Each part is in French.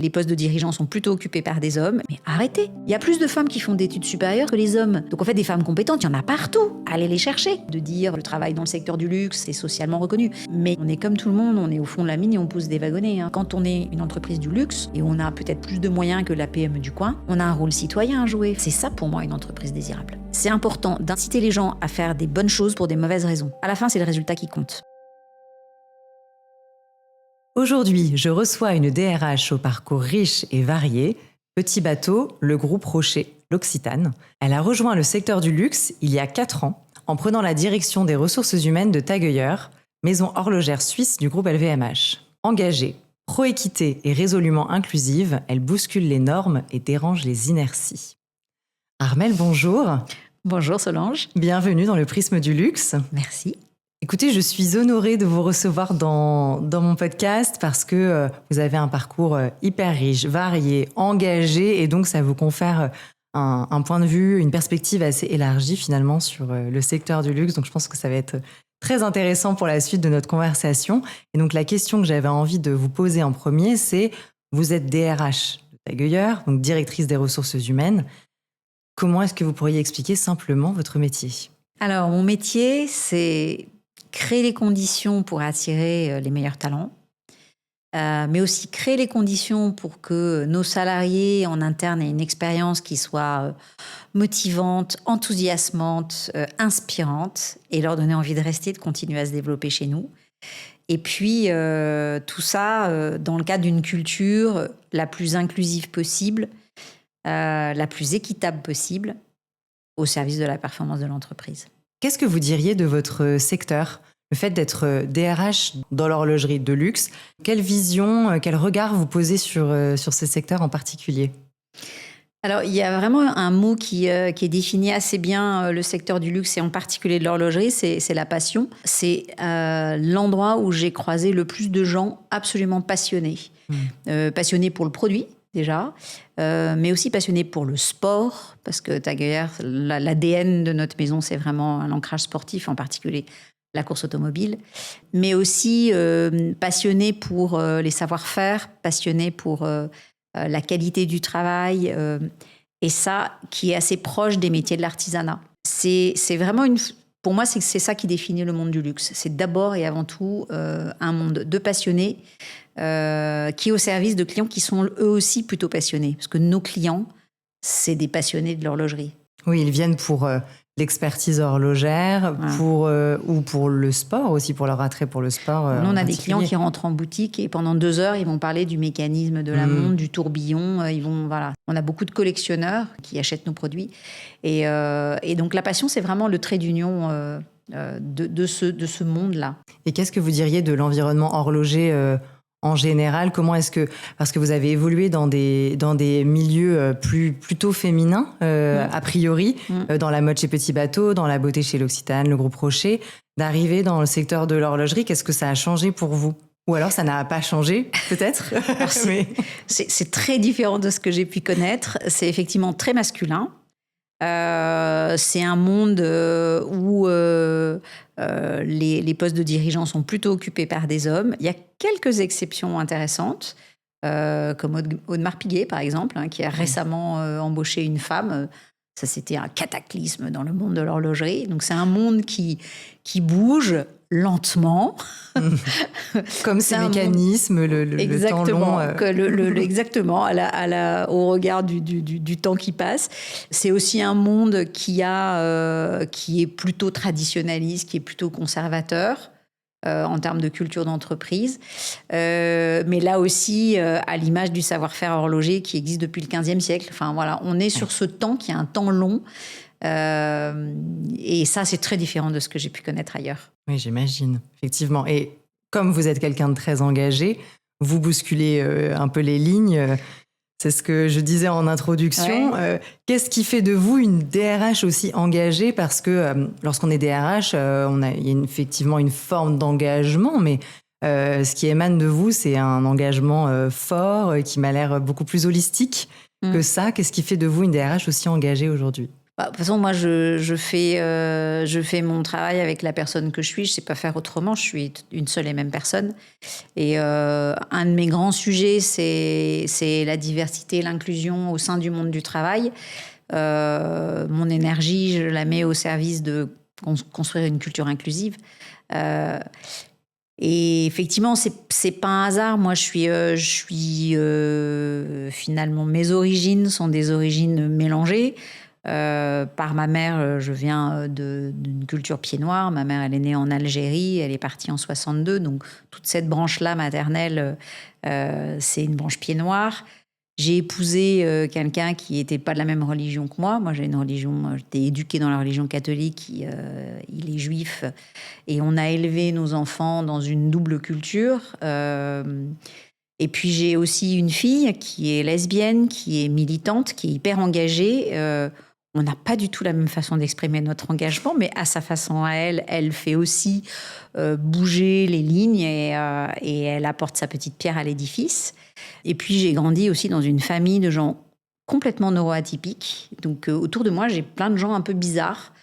Les postes de dirigeants sont plutôt occupés par des hommes. Mais arrêtez. Il y a plus de femmes qui font d'études supérieures que les hommes. Donc en fait, des femmes compétentes, il y en a partout. Allez les chercher. De dire le travail dans le secteur du luxe est socialement reconnu. Mais on est comme tout le monde, on est au fond de la mine et on pousse des wagonnets. Quand on est une entreprise du luxe et on a peut-être plus de moyens que la PME du coin, on a un rôle citoyen à jouer. C'est ça pour moi une entreprise désirable. C'est important d'inciter les gens à faire des bonnes choses pour des mauvaises raisons. À la fin, c'est le résultat qui compte. Aujourd'hui, je reçois une DRH au parcours riche et varié, Petit Bateau, le groupe Rocher, l'Occitane. Elle a rejoint le secteur du luxe il y a 4 ans en prenant la direction des ressources humaines de TAG Heuer, maison horlogère suisse du groupe LVMH. Engagée, pro-équité et résolument inclusive, elle bouscule les normes et dérange les inerties. Armelle, bonjour. Bonjour Solange. Bienvenue dans le prisme du luxe. Merci. Écoutez, je suis honorée de vous recevoir dans mon podcast parce que vous avez un parcours hyper riche, varié, engagé et donc ça vous confère un point de vue, une perspective assez élargie finalement sur le secteur du luxe. Donc je pense que ça va être très intéressant pour la suite de notre conversation. Et donc la question que j'avais envie de vous poser en premier, c'est vous êtes DRH de TAG Heuer, donc directrice des ressources humaines. Comment est-ce que vous pourriez expliquer simplement votre métier ? Alors mon métier, c'est créer les conditions pour attirer les meilleurs talents, mais aussi créer les conditions pour que nos salariés en interne aient une expérience qui soit motivante, enthousiasmante, inspirante, et leur donner envie de rester, de continuer à se développer chez nous. Et puis, tout ça dans le cadre d'une culture la plus inclusive possible, la plus équitable possible, au service de la performance de l'entreprise. Qu'est-ce que vous diriez de votre secteur ? Le fait d'être DRH dans l'horlogerie de luxe, quelle vision, quel regard vous posez sur ce secteur en particulier ? Alors, il y a vraiment un mot qui définit assez bien le secteur du luxe et en particulier de l'horlogerie, c'est la passion. C'est l'endroit où j'ai croisé le plus de gens absolument passionnés. Passionnés pour le produit, déjà, mais aussi passionnés pour le sport, parce que TAG Heuer, l'ADN de notre maison, c'est vraiment un ancrage sportif, en particulier la course automobile, mais aussi passionnés pour les savoir-faire, passionnés pour la qualité du travail, et ça, qui est assez proche des métiers de l'artisanat. C'est vraiment pour moi, c'est ça qui définit le monde du luxe. C'est d'abord et avant tout un monde de passionnés qui est au service de clients qui sont eux aussi plutôt passionnés. Parce que nos clients, c'est des passionnés de l'horlogerie. Oui, ils viennent pour l'expertise horlogère, ou pour le sport aussi, pour leur attrait pour le sport. Nous, on a des clients qui rentrent en boutique et pendant 2 heures, ils vont parler du mécanisme de la montre, du tourbillon. Voilà. On a beaucoup de collectionneurs qui achètent nos produits. Et donc, la passion, c'est vraiment le trait d'union de ce monde-là. Et qu'est-ce que vous diriez de l'environnement horloger en général? Comment est-ce que, parce que vous avez évolué dans des milieux plutôt féminins, a priori, dans la mode chez Petit Bateau, dans la beauté chez l'Occitane, le groupe Rocher, d'arriver dans le secteur de l'horlogerie, qu'est-ce que ça a changé pour vous? Ou alors ça n'a pas changé, peut-être? C'est très différent de ce que j'ai pu connaître. C'est effectivement très masculin. C'est un monde où les postes de dirigeants sont plutôt occupés par des hommes. Il y a quelques exceptions intéressantes, comme Audemars Piguet, par exemple, qui a récemment embauché une femme. Ça, c'était un cataclysme dans le monde de l'horlogerie. Donc, c'est un monde qui bouge lentement. Comme ces mécanismes, le temps long. Exactement, au regard du temps qui passe. C'est aussi un monde qui est plutôt traditionnaliste, qui est plutôt conservateur en termes de culture d'entreprise. Mais là aussi, à l'image du savoir-faire horloger qui existe depuis le XVe siècle. Enfin, voilà, on est sur ce temps qui est un temps long. Et ça, c'est très différent de ce que j'ai pu connaître ailleurs. Oui, j'imagine, effectivement. Et comme vous êtes quelqu'un de très engagé, vous bousculez un peu les lignes. C'est ce que je disais en introduction. Ouais. Qu'est-ce qui fait de vous une DRH aussi engagée? Parce que lorsqu'on est DRH, il y a effectivement une forme d'engagement, mais ce qui émane de vous, c'est un engagement fort qui m'a l'air beaucoup plus holistique que ça. Qu'est-ce qui fait de vous une DRH aussi engagée aujourd'hui? Bah, de toute façon, moi, je fais mon travail avec la personne que je suis. Je sais pas faire autrement. Je suis une seule et même personne. Et un de mes grands sujets, c'est la diversité et l'inclusion au sein du monde du travail. Mon énergie, je la mets au service de construire une culture inclusive. Euh, et effectivement, c'est pas un hasard. Moi, finalement, mes origines sont des origines mélangées. Par ma mère, je viens d'une culture pied noir. Ma mère, elle est née en Algérie, elle est partie en 62. Donc, toute cette branche-là maternelle, c'est une branche pied noir. J'ai épousé quelqu'un qui n'était pas de la même religion que moi. Moi, j'ai une religion, j'étais éduquée dans la religion catholique, il est juif. Et on a élevé nos enfants dans une double culture. Et puis j'ai aussi une fille qui est lesbienne, qui est militante, qui est hyper engagée. On n'a pas du tout la même façon d'exprimer notre engagement, mais à sa façon à elle, elle fait aussi bouger les lignes et elle apporte sa petite pierre à l'édifice. Et puis j'ai grandi aussi dans une famille de gens complètement neuroatypiques. Donc autour de moi, j'ai plein de gens un peu bizarres.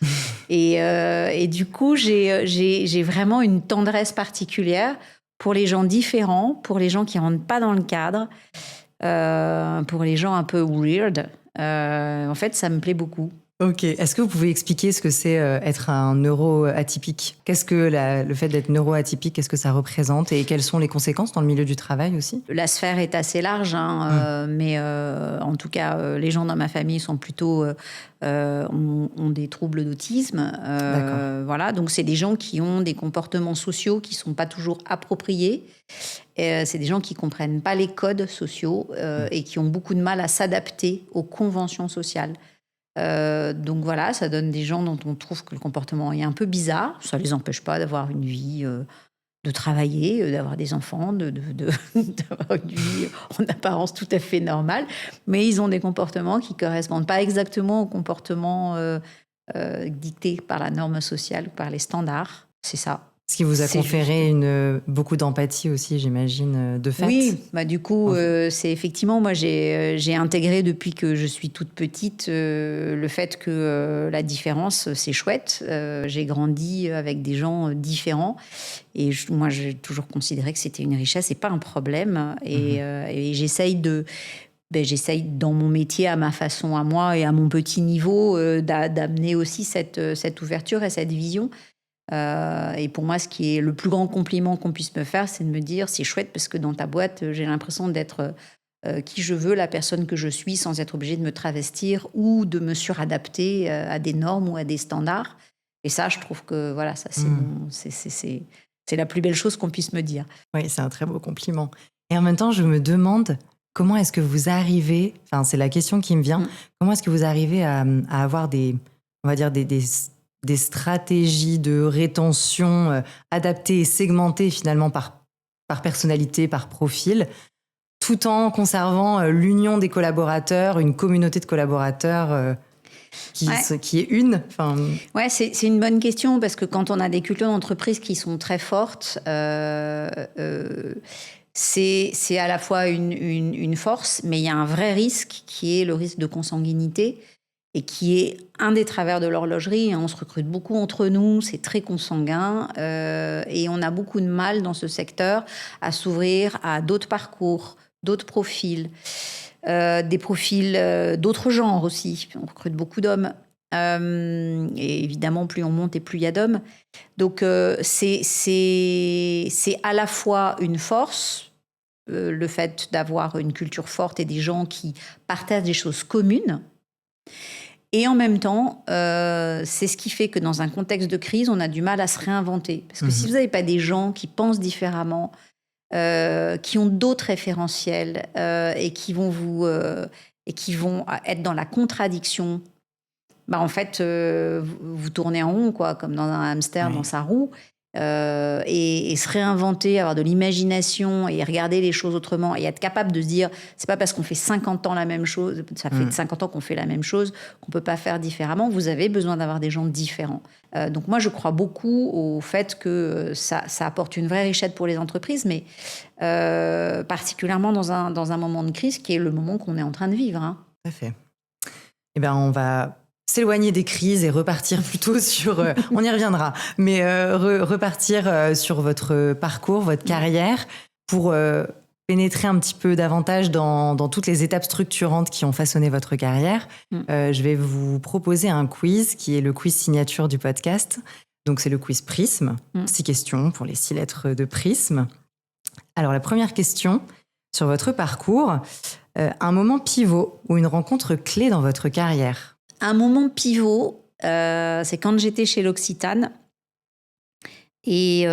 Et du coup, j'ai vraiment une tendresse particulière pour les gens différents, pour les gens qui rentrent pas dans le cadre, pour les gens un peu weird. En fait, ça me plaît beaucoup. Ok. Est-ce que vous pouvez expliquer ce que c'est être un neuroatypique? Qu'est-ce que le fait d'être neuroatypique, qu'est-ce que ça représente et quelles sont les conséquences dans le milieu du travail aussi? La sphère est assez large, hein, mais en tout cas, les gens dans ma famille sont plutôt ont des troubles d'autisme. D'accord. Voilà, donc c'est des gens qui ont des comportements sociaux qui sont pas toujours appropriés. C'est des gens qui comprennent pas les codes sociaux et qui ont beaucoup de mal à s'adapter aux conventions sociales. Donc voilà, ça donne des gens dont on trouve que le comportement est un peu bizarre. Ça les empêche pas d'avoir une vie, de travailler, d'avoir des enfants, d'avoir une vie en apparence tout à fait normale. Mais ils ont des comportements qui correspondent pas exactement aux comportements dictés par la norme sociale ou par les standards. C'est ça. Ce qui vous a C'est conféré juste. beaucoup d'empathie aussi, j'imagine, de fait. Oui, bah du coup, En fait. c'est effectivement, moi j'ai intégré depuis que je suis toute petite le fait que la différence, c'est chouette. J'ai grandi avec des gens différents et moi j'ai toujours considéré que c'était une richesse et pas un problème. Et j'essaye dans mon métier, à ma façon, à moi et à mon petit niveau, d'amener aussi cette ouverture et cette vision. Et pour moi, ce qui est le plus grand compliment qu'on puisse me faire, c'est de me dire, c'est chouette parce que dans ta boîte, j'ai l'impression d'être qui je veux, la personne que je suis, sans être obligée de me travestir ou de me suradapter à des normes ou à des standards. Et ça, je trouve que voilà, ça c'est la plus belle chose qu'on puisse me dire. Oui, c'est un très beau compliment. Et en même temps, je me demande comment est-ce que vous arrivez, enfin c'est la question qui me vient, Mm. comment est-ce que vous arrivez à avoir on va dire des stratégies de rétention adaptées et segmentées finalement par personnalité, par profil, tout en conservant l'union des collaborateurs, une communauté de collaborateurs Ouais. qui est une. Enfin, Ouais, c'est une bonne question parce que quand on a des cultures d'entreprise qui sont très fortes, c'est à la fois une force, mais il y a un vrai risque qui est le risque de consanguinité et qui est un des travers de l'horlogerie. On se recrute beaucoup entre nous, c'est très consanguin et on a beaucoup de mal dans ce secteur à s'ouvrir à d'autres parcours, d'autres profils, des profils d'autres genres aussi. On recrute beaucoup d'hommes. Et évidemment, plus on monte et plus il y a d'hommes. Donc, c'est à la fois une force, le fait d'avoir une culture forte et des gens qui partagent des choses communes. Et en même temps, c'est ce qui fait que dans un contexte de crise, on a du mal à se réinventer. Parce que si vous n'avez pas des gens qui pensent différemment, qui ont d'autres référentiels et qui vont être dans la contradiction, bah en fait, vous tournez en rond, quoi, comme dans un hamster dans ouais. sa roue. Et se réinventer, avoir de l'imagination et regarder les choses autrement et être capable de se dire, c'est pas parce qu'on fait 50 ans la même chose, ça fait 50 ans qu'on fait la même chose, qu'on peut pas faire différemment. Vous avez besoin d'avoir des gens différents. Donc moi, je crois beaucoup au fait que ça apporte une vraie richesse pour les entreprises, mais particulièrement dans un moment de crise qui est le moment qu'on est en train de vivre. Hein. Tout à fait. Eh ben, on va s'éloigner des crises et repartir plutôt sur... on y reviendra, mais repartir sur votre parcours, votre carrière, pour pénétrer un petit peu davantage dans toutes les étapes structurantes qui ont façonné votre carrière. Je vais vous proposer un quiz qui est le quiz signature du podcast. Donc, c'est le quiz Prisme. 6 questions pour les 6 lettres de Prisme. Alors, la première question sur votre parcours, un moment pivot ou une rencontre clé dans votre carrière. Un moment pivot, c'est quand j'étais chez l'Occitane et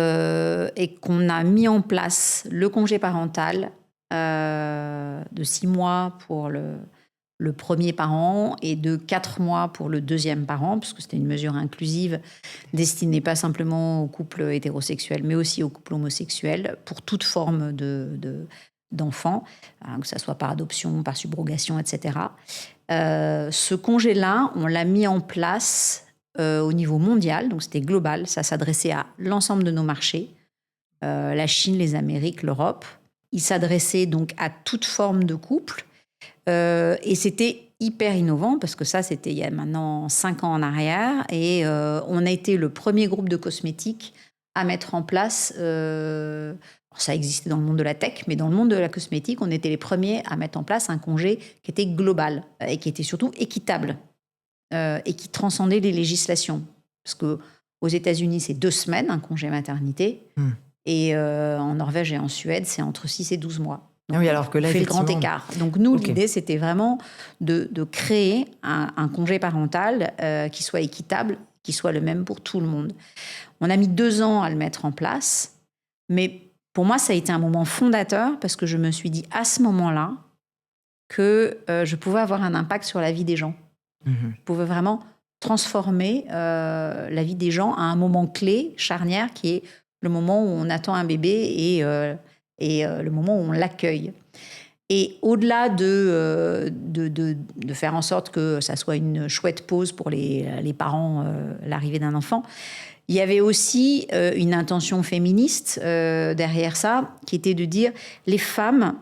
qu'on a mis en place le congé parental de 6 mois pour le premier parent et de 4 mois pour le deuxième parent, parce que c'était une mesure inclusive destinée pas simplement aux couples hétérosexuels, mais aussi aux couples homosexuels, pour toute forme d'enfants, que ce soit par adoption, par subrogation, etc. Ce congé-là, on l'a mis en place au niveau mondial, donc c'était global, ça s'adressait à l'ensemble de nos marchés, la Chine, les Amériques, l'Europe. Il s'adressait donc à toute forme de couple, et c'était hyper innovant, parce que ça, c'était il y a maintenant 5 ans en arrière, et on a été le premier groupe de cosmétiques à mettre en place... ça existait dans le monde de la tech, mais dans le monde de la cosmétique, on était les premiers à mettre en place un congé qui était global et qui était surtout équitable et qui transcendait les législations. Parce qu'aux États-Unis, c'est 2 semaines, un congé maternité, et en Norvège et en Suède, c'est entre 6 et 12 mois. Donc, oui, alors que là, on fait le grand écart. Donc nous, l'idée, c'était vraiment de créer un congé parental qui soit équitable, qui soit le même pour tout le monde. On a mis 2 ans à le mettre en place, mais... Pour moi, ça a été un moment fondateur parce que je me suis dit à ce moment-là que je pouvais avoir un impact sur la vie des gens. Je pouvais vraiment transformer la vie des gens à un moment clé, charnière, qui est le moment où on attend un bébé et le moment où on l'accueille. Et au-delà de faire en sorte que ça soit une chouette pause pour les parents, l'arrivée d'un enfant, il y avait aussi une intention féministe derrière ça, qui était de dire les femmes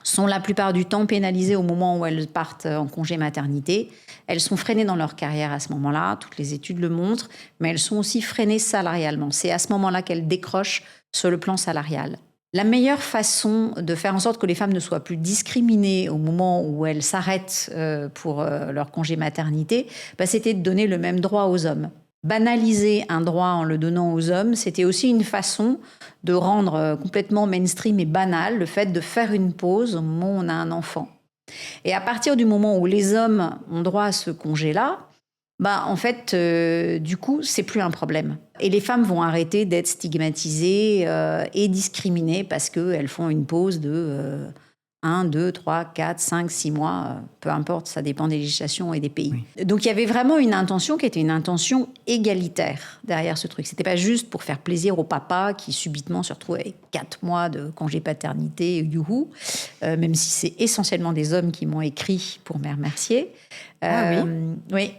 sont la plupart du temps pénalisées au moment où elles partent en congé maternité. Elles sont freinées dans leur carrière à ce moment-là, toutes les études le montrent, mais elles sont aussi freinées salarialement. C'est à ce moment-là qu'elles décrochent sur le plan salarial. La meilleure façon de faire en sorte que les femmes ne soient plus discriminées au moment où elles s'arrêtent pour leur congé maternité, c'était de donner le même droit aux hommes. Banaliser un droit en le donnant aux hommes, c'était aussi une façon de rendre complètement mainstream et banal le fait de faire une pause au moment où on a un enfant. Et à partir du moment où les hommes ont droit à ce congé-là, en fait, du coup, c'est plus un problème. Et les femmes vont arrêter d'être stigmatisées et discriminées parce qu'elles font une pause de 1, 2, 3, 4, 5, 6 mois, peu importe, ça dépend des législations et des pays. Oui. Donc il y avait vraiment une intention qui était une intention égalitaire derrière ce truc. C'était pas juste pour faire plaisir au papa qui subitement se retrouve avec 4 mois de congé paternité, youhou, même si c'est essentiellement des hommes qui m'ont écrit pour me remercier. Oui.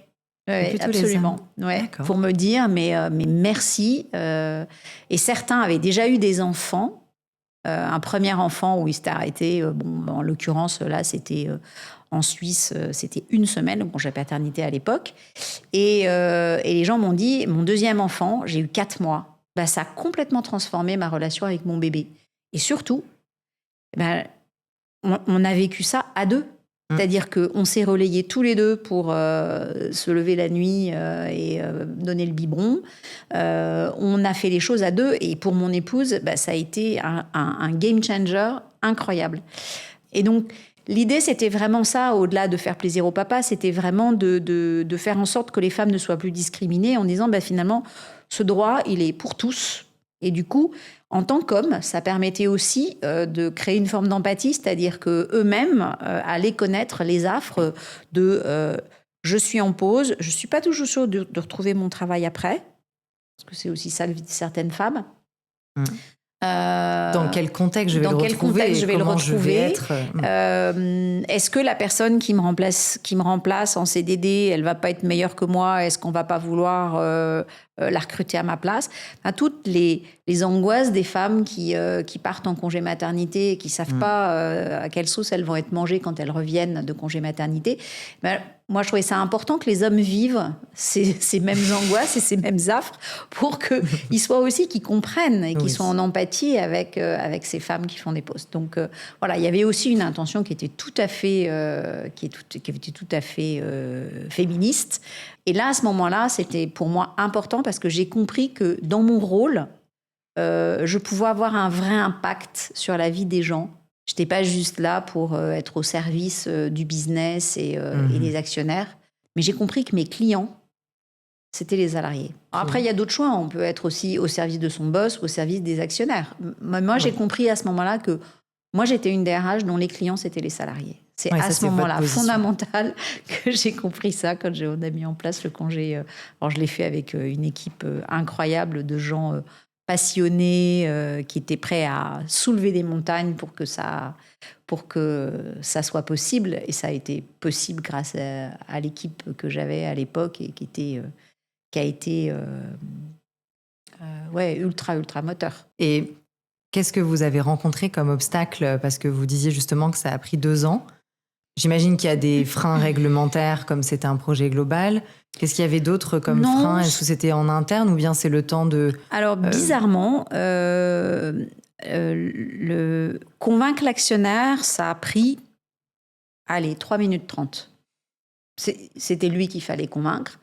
Oui, absolument. Ouais, pour me dire, mais merci. Et certains avaient déjà eu des enfants. Un premier enfant où il s'était arrêté, en l'occurrence, là, c'était en Suisse, c'était 1 semaine, le congé paternité à l'époque. Et les gens m'ont dit, mon deuxième enfant, j'ai eu 4 mois. Ça a complètement transformé ma relation avec mon bébé. Et surtout, on a vécu ça à 2. C'est-à-dire qu'on s'est relayés tous les 2 pour se lever la nuit et donner le biberon. On a fait les choses à 2. Et pour mon épouse, ça a été un game changer incroyable. Et donc, l'idée, c'était vraiment ça, au-delà de faire plaisir au papa, c'était vraiment de faire en sorte que les femmes ne soient plus discriminées en disant, finalement, ce droit, il est pour tous. Et du coup, en tant qu'hommes, ça permettait aussi de créer une forme d'empathie, c'est-à-dire qu'eux-mêmes allaient connaître les affres de je suis en pause, je ne suis pas toujours sûre de retrouver mon travail après, parce que c'est aussi ça la vie de certaines femmes. Dans quel contexte je vais le retrouver, est-ce que la personne qui me remplace en CDD, elle va pas être meilleure que moi? Est-ce qu'on va pas vouloir la recruter à ma place. Enfin, toutes les angoisses des femmes qui partent en congé maternité et qui ne savent pas à quelle sauce elles vont être mangées quand elles reviennent de congé maternité. Ben, moi, je trouvais ça important que les hommes vivent ces mêmes angoisses et ces mêmes affres pour qu'ils soient aussi, qu'ils comprennent et qu'ils soient en empathie avec ces femmes qui font des postes. Donc, voilà, il y avait aussi une intention qui était tout à fait, féministe. Et là, à ce moment-là, c'était pour moi important parce que j'ai compris que dans mon rôle, je pouvais avoir un vrai impact sur la vie des gens. Je n'étais pas juste là pour être au service du business et des actionnaires. Mais j'ai compris que mes clients, c'était les salariés. Après, il y a d'autres choix. On peut être aussi au service de son boss ou au service des actionnaires. Moi, j'ai compris à ce moment-là que moi, j'étais une DRH dont les clients, c'était les salariés. C'est à ce moment-là fondamental que j'ai compris ça quand on a mis en place le congé. Alors, je l'ai fait avec une équipe incroyable de gens passionnés qui étaient prêts à soulever des montagnes pour que ça soit possible. Et ça a été possible grâce à l'équipe que j'avais à l'époque et qui a été ultra moteur. Et qu'est-ce que vous avez rencontré comme obstacle? Parce que vous disiez justement que ça a pris 2 ans. J'imagine qu'il y a des freins réglementaires comme c'était un projet global. Qu'est-ce qu'il y avait d'autre comme freins? Est-ce que c'était en interne ou bien c'est le temps de... Alors, bizarrement, convaincre l'actionnaire, ça a pris, 3 minutes 30. C'était lui qu'il fallait convaincre.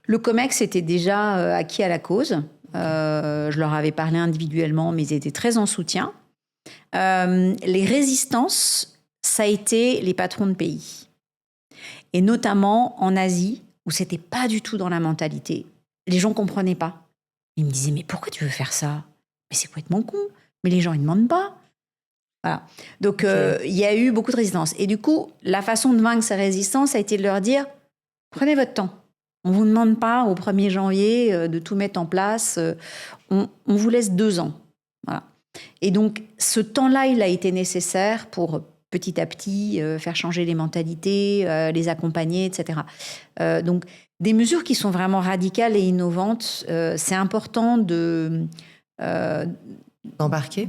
Le COMEX était déjà acquis à la cause. Je leur avais parlé individuellement, mais ils étaient très en soutien. Les résistances, ça a été les patrons de pays. Et notamment en Asie, où c'était pas du tout dans la mentalité. Les gens comprenaient pas. Ils me disaient, mais pourquoi tu veux faire ça? Mais c'est complètement con. Mais les gens, ils demandent pas. Voilà. Donc, il y a eu beaucoup de résistance. Et du coup, la façon de vaincre ces résistances a été de leur dire, prenez votre temps. On ne vous demande pas au 1er janvier de tout mettre en place. On vous laisse 2 ans. Voilà. Et donc, ce temps-là, il a été nécessaire pour petit à petit faire changer les mentalités, les accompagner, etc. Donc, des mesures qui sont vraiment radicales et innovantes, c'est important d'embarquer,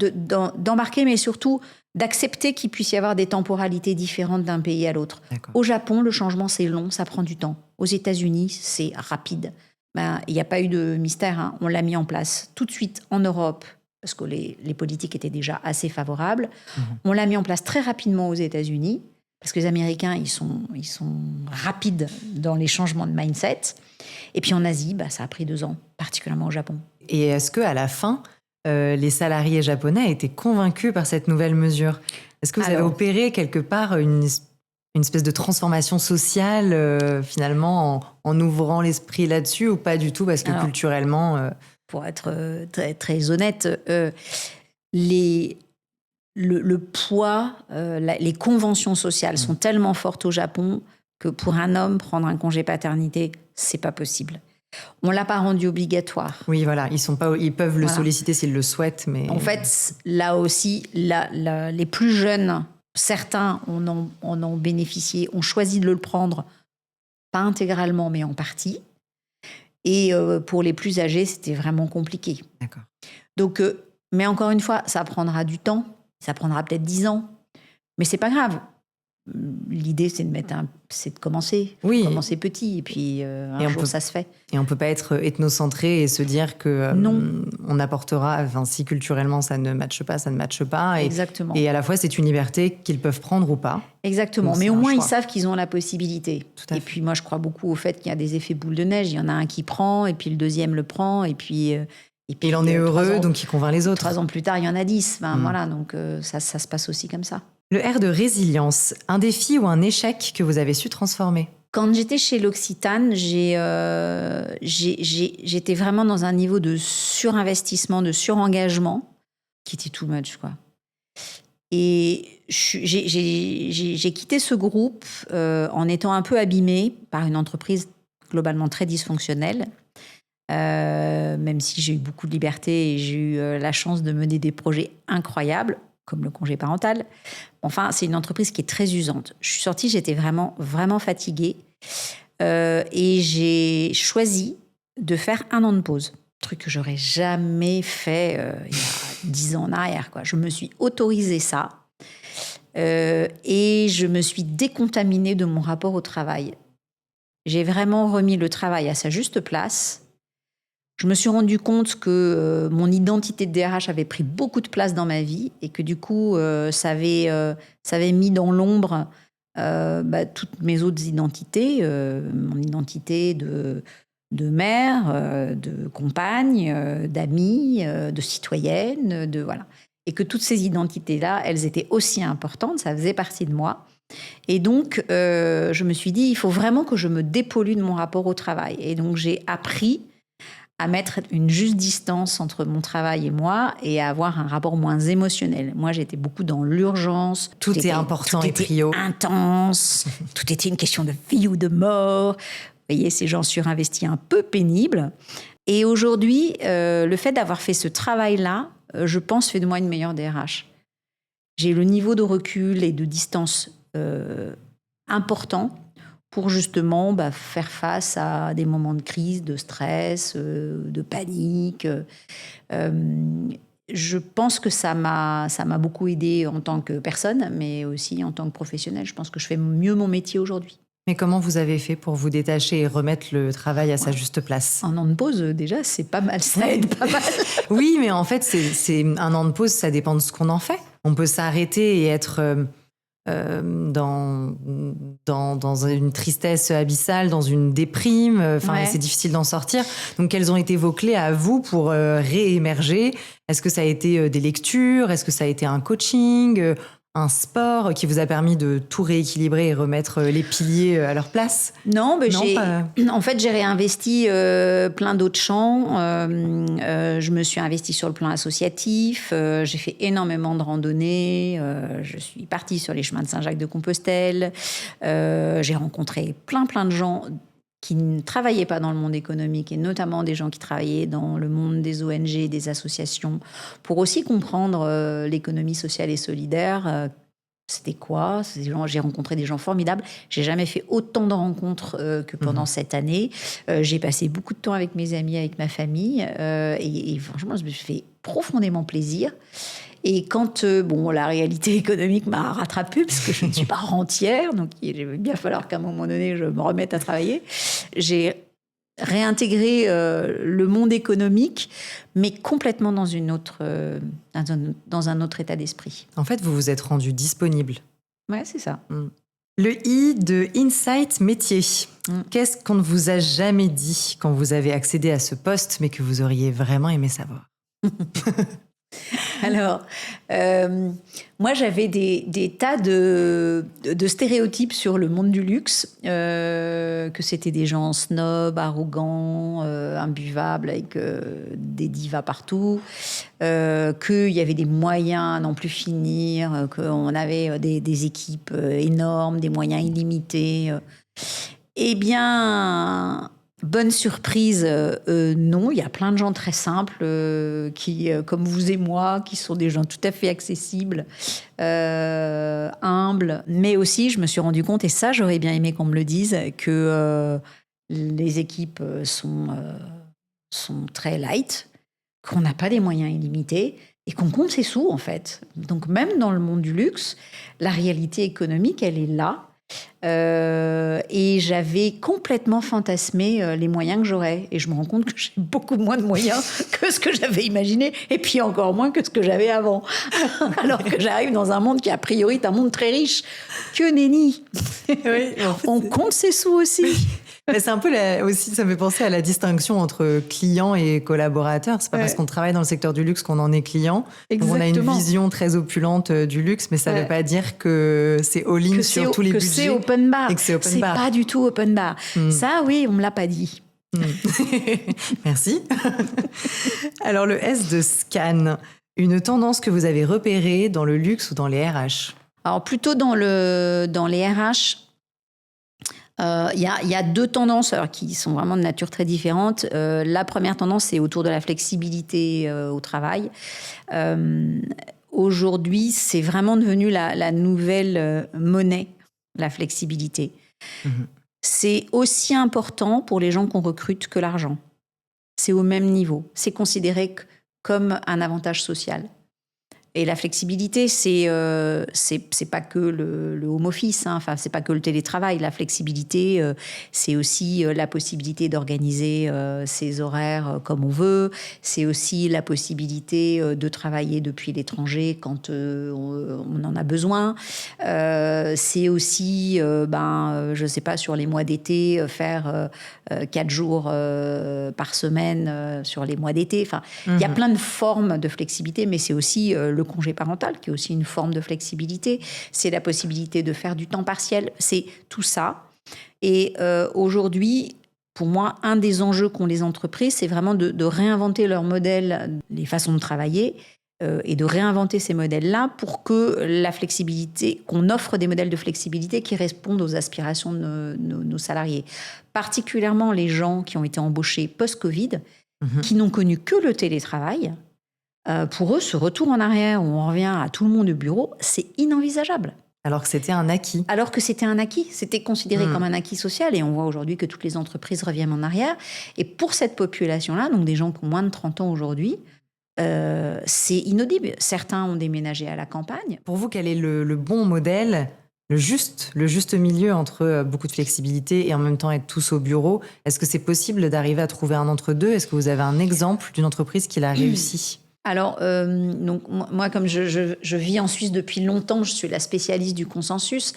mais surtout d'accepter qu'il puisse y avoir des temporalités différentes d'un pays à l'autre. D'accord. Au Japon, le changement, c'est long, ça prend du temps. Aux États-Unis, c'est rapide. Il n'y a pas eu de mystère, hein. On l'a mis en place tout de suite en Europe, parce que les politiques étaient déjà assez favorables. On l'a mis en place très rapidement aux États-Unis, parce que les Américains, ils sont rapides dans les changements de mindset. Et puis en Asie, ça a pris 2 ans, particulièrement au Japon. Et est-ce qu'à la fin, les salariés japonais étaient convaincus par cette nouvelle mesure? Est-ce que vous avez opéré quelque part une espèce de transformation sociale, finalement, en ouvrant l'esprit là-dessus, ou pas du tout, parce que culturellement... Pour être très, très honnête, le poids, les conventions sociales sont tellement fortes au Japon que pour un homme, prendre un congé paternité, c'est pas possible. On l'a pas rendu obligatoire. Oui, voilà, ils peuvent le solliciter s'ils le souhaitent, mais... En fait, là aussi, les plus jeunes, certains en ont bénéficié, ont choisi de le prendre, pas intégralement, mais en partie. Et pour les plus âgés, c'était vraiment compliqué. D'accord. Donc, mais encore une fois, ça prendra du temps. Ça prendra peut-être 10 ans. Mais c'est pas grave. L'idée, c'est de commencer. Oui. Commencer petit. Et puis, un jour, ça se fait. Et on peut pas être ethnocentré et se dire que on apportera... Enfin, si culturellement, ça ne matche pas, ça ne matche pas. Exactement. Et à la fois, c'est une liberté qu'ils peuvent prendre ou pas. Exactement. Donc, mais au moins, ils savent qu'ils ont la possibilité. Tout à fait. Et puis, moi, je crois beaucoup au fait qu'il y a des effets boule de neige. Il y en a un qui prend, et puis le deuxième le prend, et puis il en est heureux, donc il convainc les autres. 3 ans plus tard, il y en a 10. Voilà, donc ça se passe aussi comme ça. Le R de résilience, un défi ou un échec que vous avez su transformer? Quand j'étais chez l'Occitane, j'étais vraiment dans un niveau de surinvestissement, de surengagement, qui était too much, quoi. Et j'ai quitté ce groupe en étant un peu abîmée par une entreprise globalement très dysfonctionnelle. Même si j'ai eu beaucoup de liberté et j'ai eu la chance de mener des projets incroyables, comme le congé parental. Enfin, c'est une entreprise qui est très usante. Je suis sortie, j'étais vraiment, vraiment fatiguée. Et j'ai choisi de faire 1 an de pause. Truc que j'aurais jamais fait il y a 10 ans en arrière, quoi. Je me suis autorisée ça et je me suis décontaminée de mon rapport au travail. J'ai vraiment remis le travail à sa juste place. Je me suis rendu compte que mon identité de DRH avait pris beaucoup de place dans ma vie et que du coup, ça avait mis dans l'ombre toutes mes autres identités, mon identité de mère, de compagne, d'amie, de citoyenne, voilà. Et que toutes ces identités-là, elles étaient aussi importantes, ça faisait partie de moi. Et donc, je me suis dit, il faut vraiment que je me dépollue de mon rapport au travail. Et donc, j'ai appris à mettre une juste distance entre mon travail et moi et à avoir un rapport moins émotionnel. Moi, j'étais beaucoup dans l'urgence. Tout est important et prio. Intense. Tout était une question de vie ou de mort. Vous voyez, ces gens surinvestis un peu pénibles. Et aujourd'hui, le fait d'avoir fait ce travail-là, je pense, fait de moi une meilleure DRH. J'ai le niveau de recul et de distance important pour justement faire face à des moments de crise, de stress, de panique. Je pense que ça m'a beaucoup aidée en tant que personne, mais aussi en tant que professionnelle. Je pense que je fais mieux mon métier aujourd'hui. Mais comment vous avez fait pour vous détacher et remettre le travail à sa juste place ? 1 an de pause, déjà, c'est pas mal, ça aide pas mal. Oui, mais en fait, c'est 1 an de pause, ça dépend de ce qu'on en fait. On peut s'arrêter et être dans une tristesse abyssale, dans une déprime. Enfin, c'est difficile d'en sortir. Donc, quelles ont été vos clés à vous pour réémerger ? Est-ce que ça a été des lectures ? Est-ce que ça a été un coaching ? Un sport qui vous a permis de tout rééquilibrer et remettre les piliers à leur place ? Non, en fait, j'ai réinvesti plein d'autres champs. Je me suis investie sur le plan associatif. J'ai fait énormément de randonnées. Je suis partie sur les chemins de Saint-Jacques-de-Compostelle. J'ai rencontré plein de gens qui ne travaillaient pas dans le monde économique et notamment des gens qui travaillaient dans le monde des ONG, des associations, pour aussi comprendre l'économie sociale et solidaire. C'était quoi ? J'ai rencontré des gens formidables. J'ai jamais fait autant de rencontres que pendant cette année. J'ai passé beaucoup de temps avec mes amis, avec ma famille. Et franchement, je me suis fait profondément plaisir. Et quand la réalité économique m'a rattrapée, parce que je ne suis pas rentière, donc il va bien falloir qu'à un moment donné, je me remette à travailler, j'ai réintégré le monde économique, mais complètement dans un autre état d'esprit. En fait, vous vous êtes rendu disponible. Ouais, c'est ça. Le I de Insight Métier. Qu'est-ce qu'on ne vous a jamais dit quand vous avez accédé à ce poste, mais que vous auriez vraiment aimé savoir ? Alors, moi, j'avais des tas de stéréotypes sur le monde du luxe, que c'était des gens snobs, arrogants, imbuvables, avec des divas partout, qu'il y avait des moyens à n'en plus finir, qu'on avait des équipes énormes, des moyens illimités. Eh bien... Bonne surprise, non. Il y a plein de gens très simples qui, comme vous et moi, qui sont des gens tout à fait accessibles, humbles. Mais aussi, je me suis rendu compte, et ça, j'aurais bien aimé qu'on me le dise, que les équipes sont très light, qu'on n'a pas des moyens illimités et qu'on compte ses sous, en fait. Donc, même dans le monde du luxe, la réalité économique, elle est là. Et j'avais complètement fantasmé les moyens que j'aurais. Et je me rends compte que j'ai beaucoup moins de moyens que ce que j'avais imaginé, et puis encore moins que ce que j'avais avant. Alors que j'arrive dans un monde qui, a priori, est un monde très riche. Que nenni. Oui, on compte ses sous aussi. Mais c'est un peu aussi, ça me fait penser à la distinction entre client et collaborateur. C'est pas parce qu'on travaille dans le secteur du luxe qu'on en est client. Donc on a une vision très opulente du luxe, mais ça veut pas dire que c'est all-in sur tous les budgets. Que c'est open bar. Et que c'est open c'est bar. Pas du tout open bar. Ça, oui, on me l'a pas dit. Merci. Alors le S de scan, une tendance que vous avez repérée dans le luxe ou dans les RH ? Alors plutôt dans les RH. Il y a 2 tendances qui sont vraiment de nature très différente. La première tendance, c'est autour de la flexibilité au travail. Aujourd'hui, c'est vraiment devenu la nouvelle monnaie, la flexibilité. C'est aussi important pour les gens qu'on recrute que l'argent. c'est au même niveau. C'est considéré comme un avantage social. Et la flexibilité, c'est pas que le home office, hein. Enfin, c'est pas que le télétravail. La flexibilité, c'est aussi la possibilité d'organiser ses horaires comme on veut. C'est aussi la possibilité de travailler depuis l'étranger quand on en a besoin. C'est aussi, je sais pas, sur les mois d'été, faire 4 jours par semaine sur les mois d'été. Enfin, il y a plein de formes de flexibilité, mais c'est aussi le congé parental, qui est aussi une forme de flexibilité. C'est la possibilité de faire du temps partiel. C'est tout ça. Et aujourd'hui, pour moi, un des enjeux qu'ont les entreprises, c'est vraiment de réinventer leur modèle, les façons de travailler, et de réinventer ces modèles-là pour que la flexibilité, qu'on offre des modèles de flexibilité qui répondent aux aspirations de nos salariés. Particulièrement les gens qui ont été embauchés post-Covid, qui n'ont connu que le télétravail. Pour eux, ce retour en arrière où on revient à tout le monde au bureau, c'est inenvisageable. Alors que c'était un acquis. Alors que c'était un acquis. C'était considéré comme un acquis social. Et on voit aujourd'hui que toutes les entreprises reviennent en arrière. Et pour cette population-là, donc des gens qui ont moins de 30 ans aujourd'hui, c'est inaudible. Certains ont déménagé à la campagne. Pour vous, quel est le bon modèle, le juste milieu entre beaucoup de flexibilité et en même temps être tous au bureau? Est-ce que c'est possible d'arriver à trouver un entre-deux? Est-ce que vous avez un exemple d'une entreprise qui l'a réussi? Alors, donc, moi, comme je vis en Suisse depuis longtemps, je suis la spécialiste du consensus.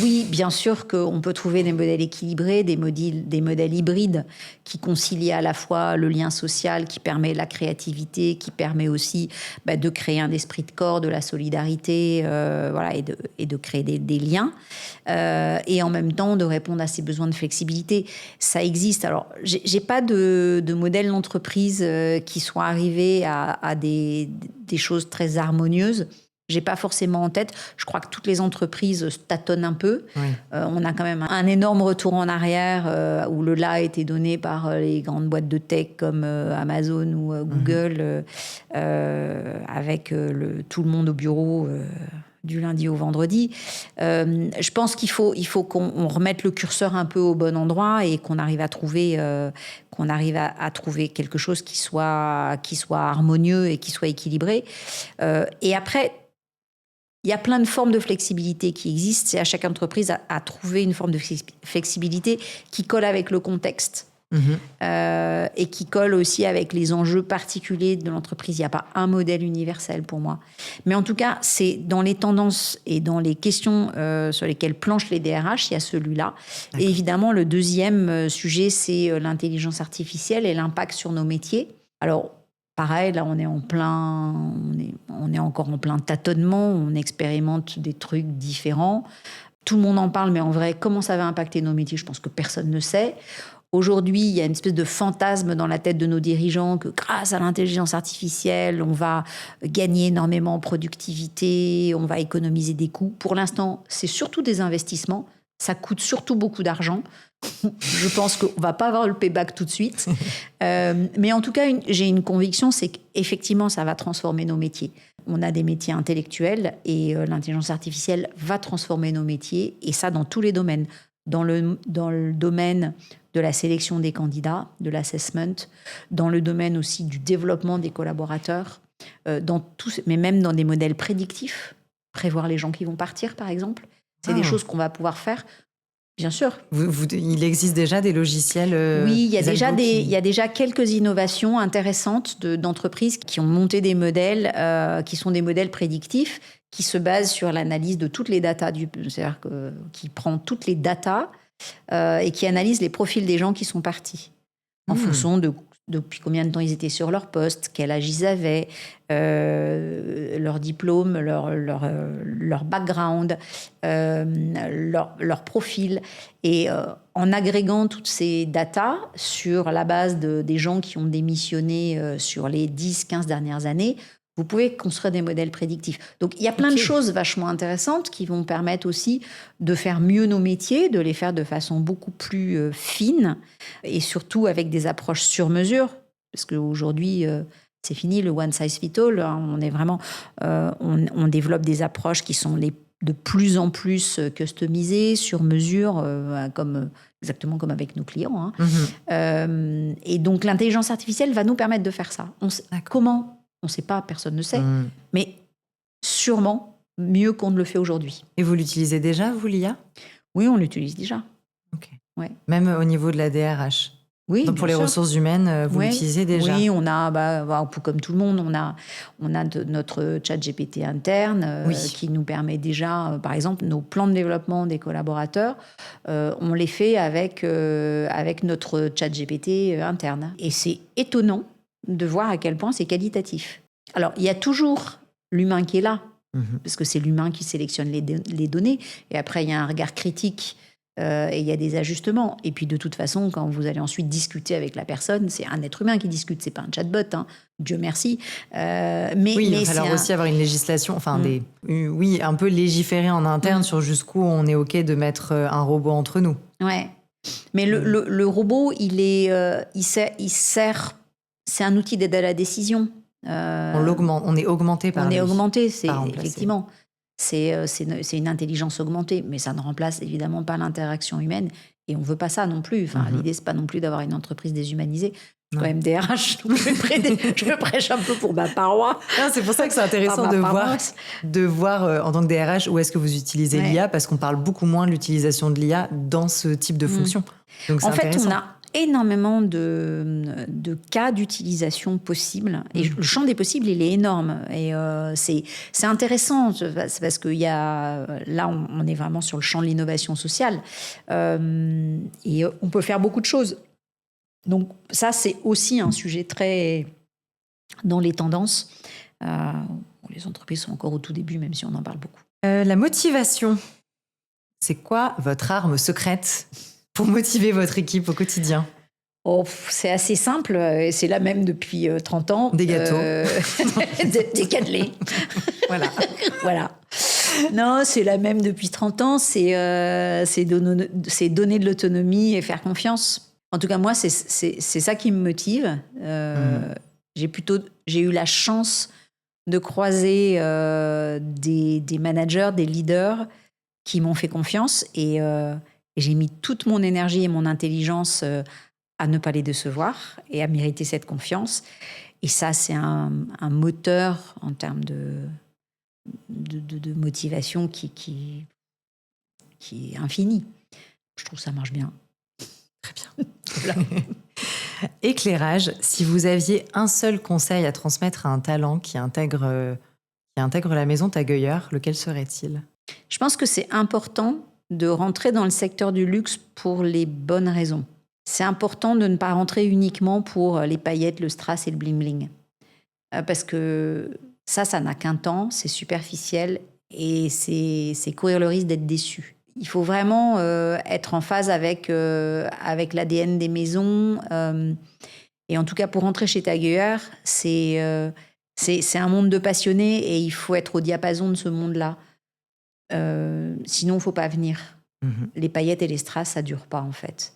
Oui, bien sûr qu'on peut trouver des modèles équilibrés, des modèles hybrides qui concilient à la fois le lien social, qui permet la créativité, qui permet aussi de créer un esprit de corps, de la solidarité, voilà, et de créer des liens. Et en même temps, de répondre à ces besoins de flexibilité. Ça existe. Alors, j'ai pas de modèle d'entreprise qui soit arrivé à des choses très harmonieuses. J'ai pas forcément en tête. Je crois que toutes les entreprises tâtonnent un peu. Oui. On a quand même un énorme retour en arrière où le là a été donné par les grandes boîtes de tech comme Amazon ou Google, avec tout le monde au bureau du lundi au vendredi. Je pense qu'il faut qu'on remette le curseur un peu au bon endroit et qu'on arrive à trouver quelque chose qui soit harmonieux et qui soit équilibré. Et après, il y a plein de formes de flexibilité qui existent. C'est à chaque entreprise à trouver une forme de flexibilité qui colle avec le contexte. Et qui colle aussi avec les enjeux particuliers de l'entreprise. Il n'y a pas un modèle universel pour moi. Mais en tout cas, c'est dans les tendances et dans les questions sur lesquelles planchent les DRH, il y a celui-là. D'accord. Et évidemment, le deuxième sujet, c'est l'intelligence artificielle et l'impact sur nos métiers. Alors, pareil, là, on est encore en plein tâtonnement, on expérimente des trucs différents. Tout le monde en parle, mais en vrai, comment ça va impacter nos métiers? Je pense que personne ne sait. Aujourd'hui, il y a une espèce de fantasme dans la tête de nos dirigeants que grâce à l'intelligence artificielle, on va gagner énormément en productivité, on va économiser des coûts. Pour l'instant, c'est surtout des investissements. Ça coûte surtout beaucoup d'argent. Je pense qu'on ne va pas avoir le payback tout de suite. Mais en tout cas, j'ai une conviction, c'est qu'effectivement, ça va transformer nos métiers. On a des métiers intellectuels et l'intelligence artificielle va transformer nos métiers, et ça dans tous les domaines. Dans le domaine de la sélection des candidats, de l'assessment, dans le domaine aussi du développement des collaborateurs, mais même dans des modèles prédictifs, prévoir les gens qui vont partir, par exemple. C'est des choses qu'on va pouvoir faire, bien sûr. Il existe déjà des logiciels Oui, il y a déjà quelques innovations intéressantes d'entreprises qui ont monté des modèles qui sont des modèles prédictifs, qui se basent sur l'analyse de toutes les datas, c'est-à-dire qui prend toutes les datas et qui analyse les profils des gens qui sont partis en fonction de depuis combien de temps ils étaient sur leur poste, quel âge ils avaient, leur diplôme, leur background, leur profil. Et en agrégant toutes ces datas sur la base des gens qui ont démissionné sur les 10-15 dernières années, vous pouvez construire des modèles prédictifs. Donc, il y a plein de choses vachement intéressantes qui vont permettre aussi de faire mieux nos métiers, de les faire de façon beaucoup plus fine et surtout avec des approches sur mesure. Parce qu'aujourd'hui, c'est fini le one size fit all. On est vraiment, on développe des approches qui sont les de plus en plus customisé, sur mesure, exactement comme avec nos clients. Hein. Et donc, l'intelligence artificielle va nous permettre de faire ça. Comment ? On ne sait pas, personne ne sait. Mais sûrement mieux qu'on ne le fait aujourd'hui. Et vous l'utilisez déjà, vous, l'IA ? Oui, on l'utilise déjà. Ok. Ouais. Même au niveau de la DRH ? Oui, donc pour les ressources humaines, vous l'utilisez déjà ? Oui, on a, comme tout le monde, on a notre chat GPT interne qui nous permet déjà, par exemple, nos plans de développement des collaborateurs, on les fait avec notre chat GPT interne. Et c'est étonnant de voir à quel point c'est qualitatif. Alors, il y a toujours l'humain qui est là, parce que c'est l'humain qui sélectionne les données, et après, il y a un regard critique. Et il y a des ajustements. Et puis, de toute façon, quand vous allez ensuite discuter avec la personne, c'est un être humain qui discute, c'est pas un chatbot, hein, Dieu merci. Mais il va falloir aussi avoir une législation, un peu légiférer en interne sur jusqu'où on est OK de mettre un robot entre nous. Ouais. Mais le robot, il sert, c'est un outil d'aide à la décision. On est augmenté par lui. On est augmenté, effectivement. C'est une intelligence augmentée, mais ça ne remplace évidemment pas l'interaction humaine. Et on ne veut pas ça non plus. L'idée, ce n'est pas non plus d'avoir une entreprise déshumanisée. Je suis quand même DRH, donc je prêche un peu pour ma paroi. Non, c'est pour ça que c'est intéressant de voir en tant que DRH où est-ce que vous utilisez l'IA, parce qu'on parle beaucoup moins de l'utilisation de l'IA dans ce type de fonction. Donc, en fait, on a énormément de cas d'utilisation possibles. Et le champ des possibles, il est énorme. Et c'est intéressant, parce que là, on est vraiment sur le champ de l'innovation sociale. Et on peut faire beaucoup de choses. Donc ça, c'est aussi un sujet très dans les tendances. Les entreprises sont encore au tout début, même si on en parle beaucoup. La motivation, c'est quoi votre arme secrète pour motiver votre équipe au quotidien ? C'est assez simple, et c'est la même depuis 30 ans. Des gâteaux. Des cannelés. Voilà. Non, c'est la même depuis 30 ans. C'est donner de l'autonomie et faire confiance. En tout cas, moi, c'est ça qui me motive. J'ai eu la chance de croiser des managers, des leaders qui m'ont fait confiance, et j'ai mis toute mon énergie et mon intelligence à ne pas les décevoir et à mériter cette confiance. Et ça, c'est un moteur en termes de motivation qui est infini. Je trouve que ça marche bien. Très bien. Voilà. Éclairage, si vous aviez un seul conseil à transmettre à un talent qui intègre la maison Tagueilleur, lequel serait-il ? Je pense que c'est important de rentrer dans le secteur du luxe pour les bonnes raisons. C'est important de ne pas rentrer uniquement pour les paillettes, le strass et le bling-bling. Parce que ça n'a qu'un temps, c'est superficiel et c'est courir le risque d'être déçu. Il faut vraiment être en phase avec l'ADN des maisons. Et en tout cas, pour rentrer chez Tagueilleur, c'est un monde de passionnés et il faut être au diapason de ce monde-là. Sinon, il ne faut pas venir. Les paillettes et les strass, ça ne dure pas en fait.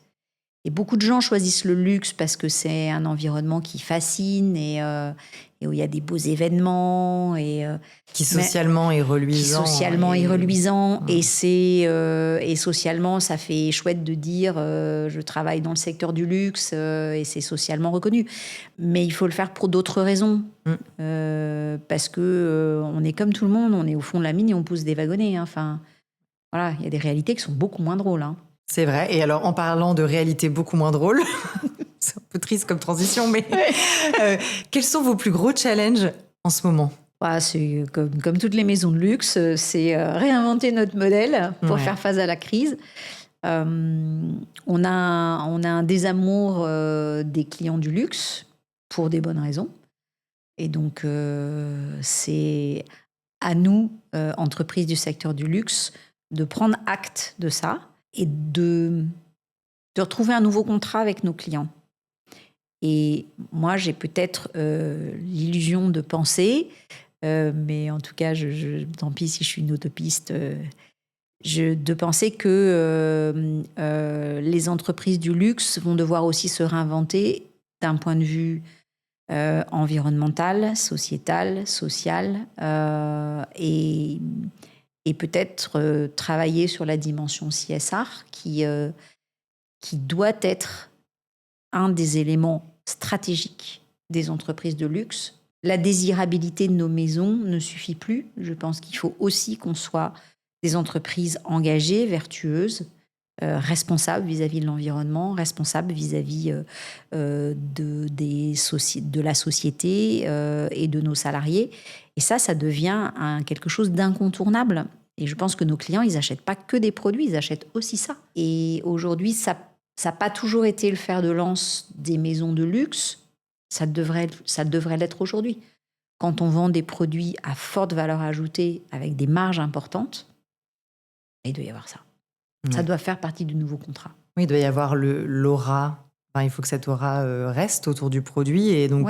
Et beaucoup de gens choisissent le luxe parce que c'est un environnement qui fascine et où il y a des beaux événements. Qui socialement est reluisant. Et socialement, ça fait chouette de dire je travaille dans le secteur du luxe et c'est socialement reconnu. Mais il faut le faire pour d'autres raisons. Parce que on est comme tout le monde, on est au fond de la mine et on pousse des wagonnets. Hein. Enfin, voilà, il y a des réalités qui sont beaucoup moins drôles. Hein. C'est vrai. Et alors, en parlant de réalités beaucoup moins drôles, c'est un peu triste comme transition, mais quels sont vos plus gros challenges en ce moment ? C'est comme toutes les maisons de luxe, c'est réinventer notre modèle pour faire face à la crise. On a un désamour des clients du luxe pour des bonnes raisons. Et donc, c'est à nous, entreprises du secteur du luxe, de prendre acte de ça et de retrouver un nouveau contrat avec nos clients. Et moi, j'ai peut-être l'illusion de penser, mais en tout cas, tant pis si je suis une utopiste, de penser que les entreprises du luxe vont devoir aussi se réinventer d'un point de vue environnemental, sociétal, social, et et peut-être travailler sur la dimension CSR qui doit être un des éléments stratégiques des entreprises de luxe. La désirabilité de nos maisons ne suffit plus. Je pense qu'il faut aussi qu'on soit des entreprises engagées, vertueuses, responsables vis-à-vis de l'environnement, responsables vis-à-vis de la société et de nos salariés. Et ça devient quelque chose d'incontournable. Et je pense que nos clients, ils n'achètent pas que des produits, ils achètent aussi ça. Et aujourd'hui, ça n'a pas toujours été le fer de lance des maisons de luxe. Ça devrait l'être aujourd'hui. Quand on vend des produits à forte valeur ajoutée avec des marges importantes, il doit y avoir ça. Ça doit faire partie du nouveau contrat. Oui, il doit y avoir l'aura. Enfin, il faut que cette aura reste autour du produit. Et donc,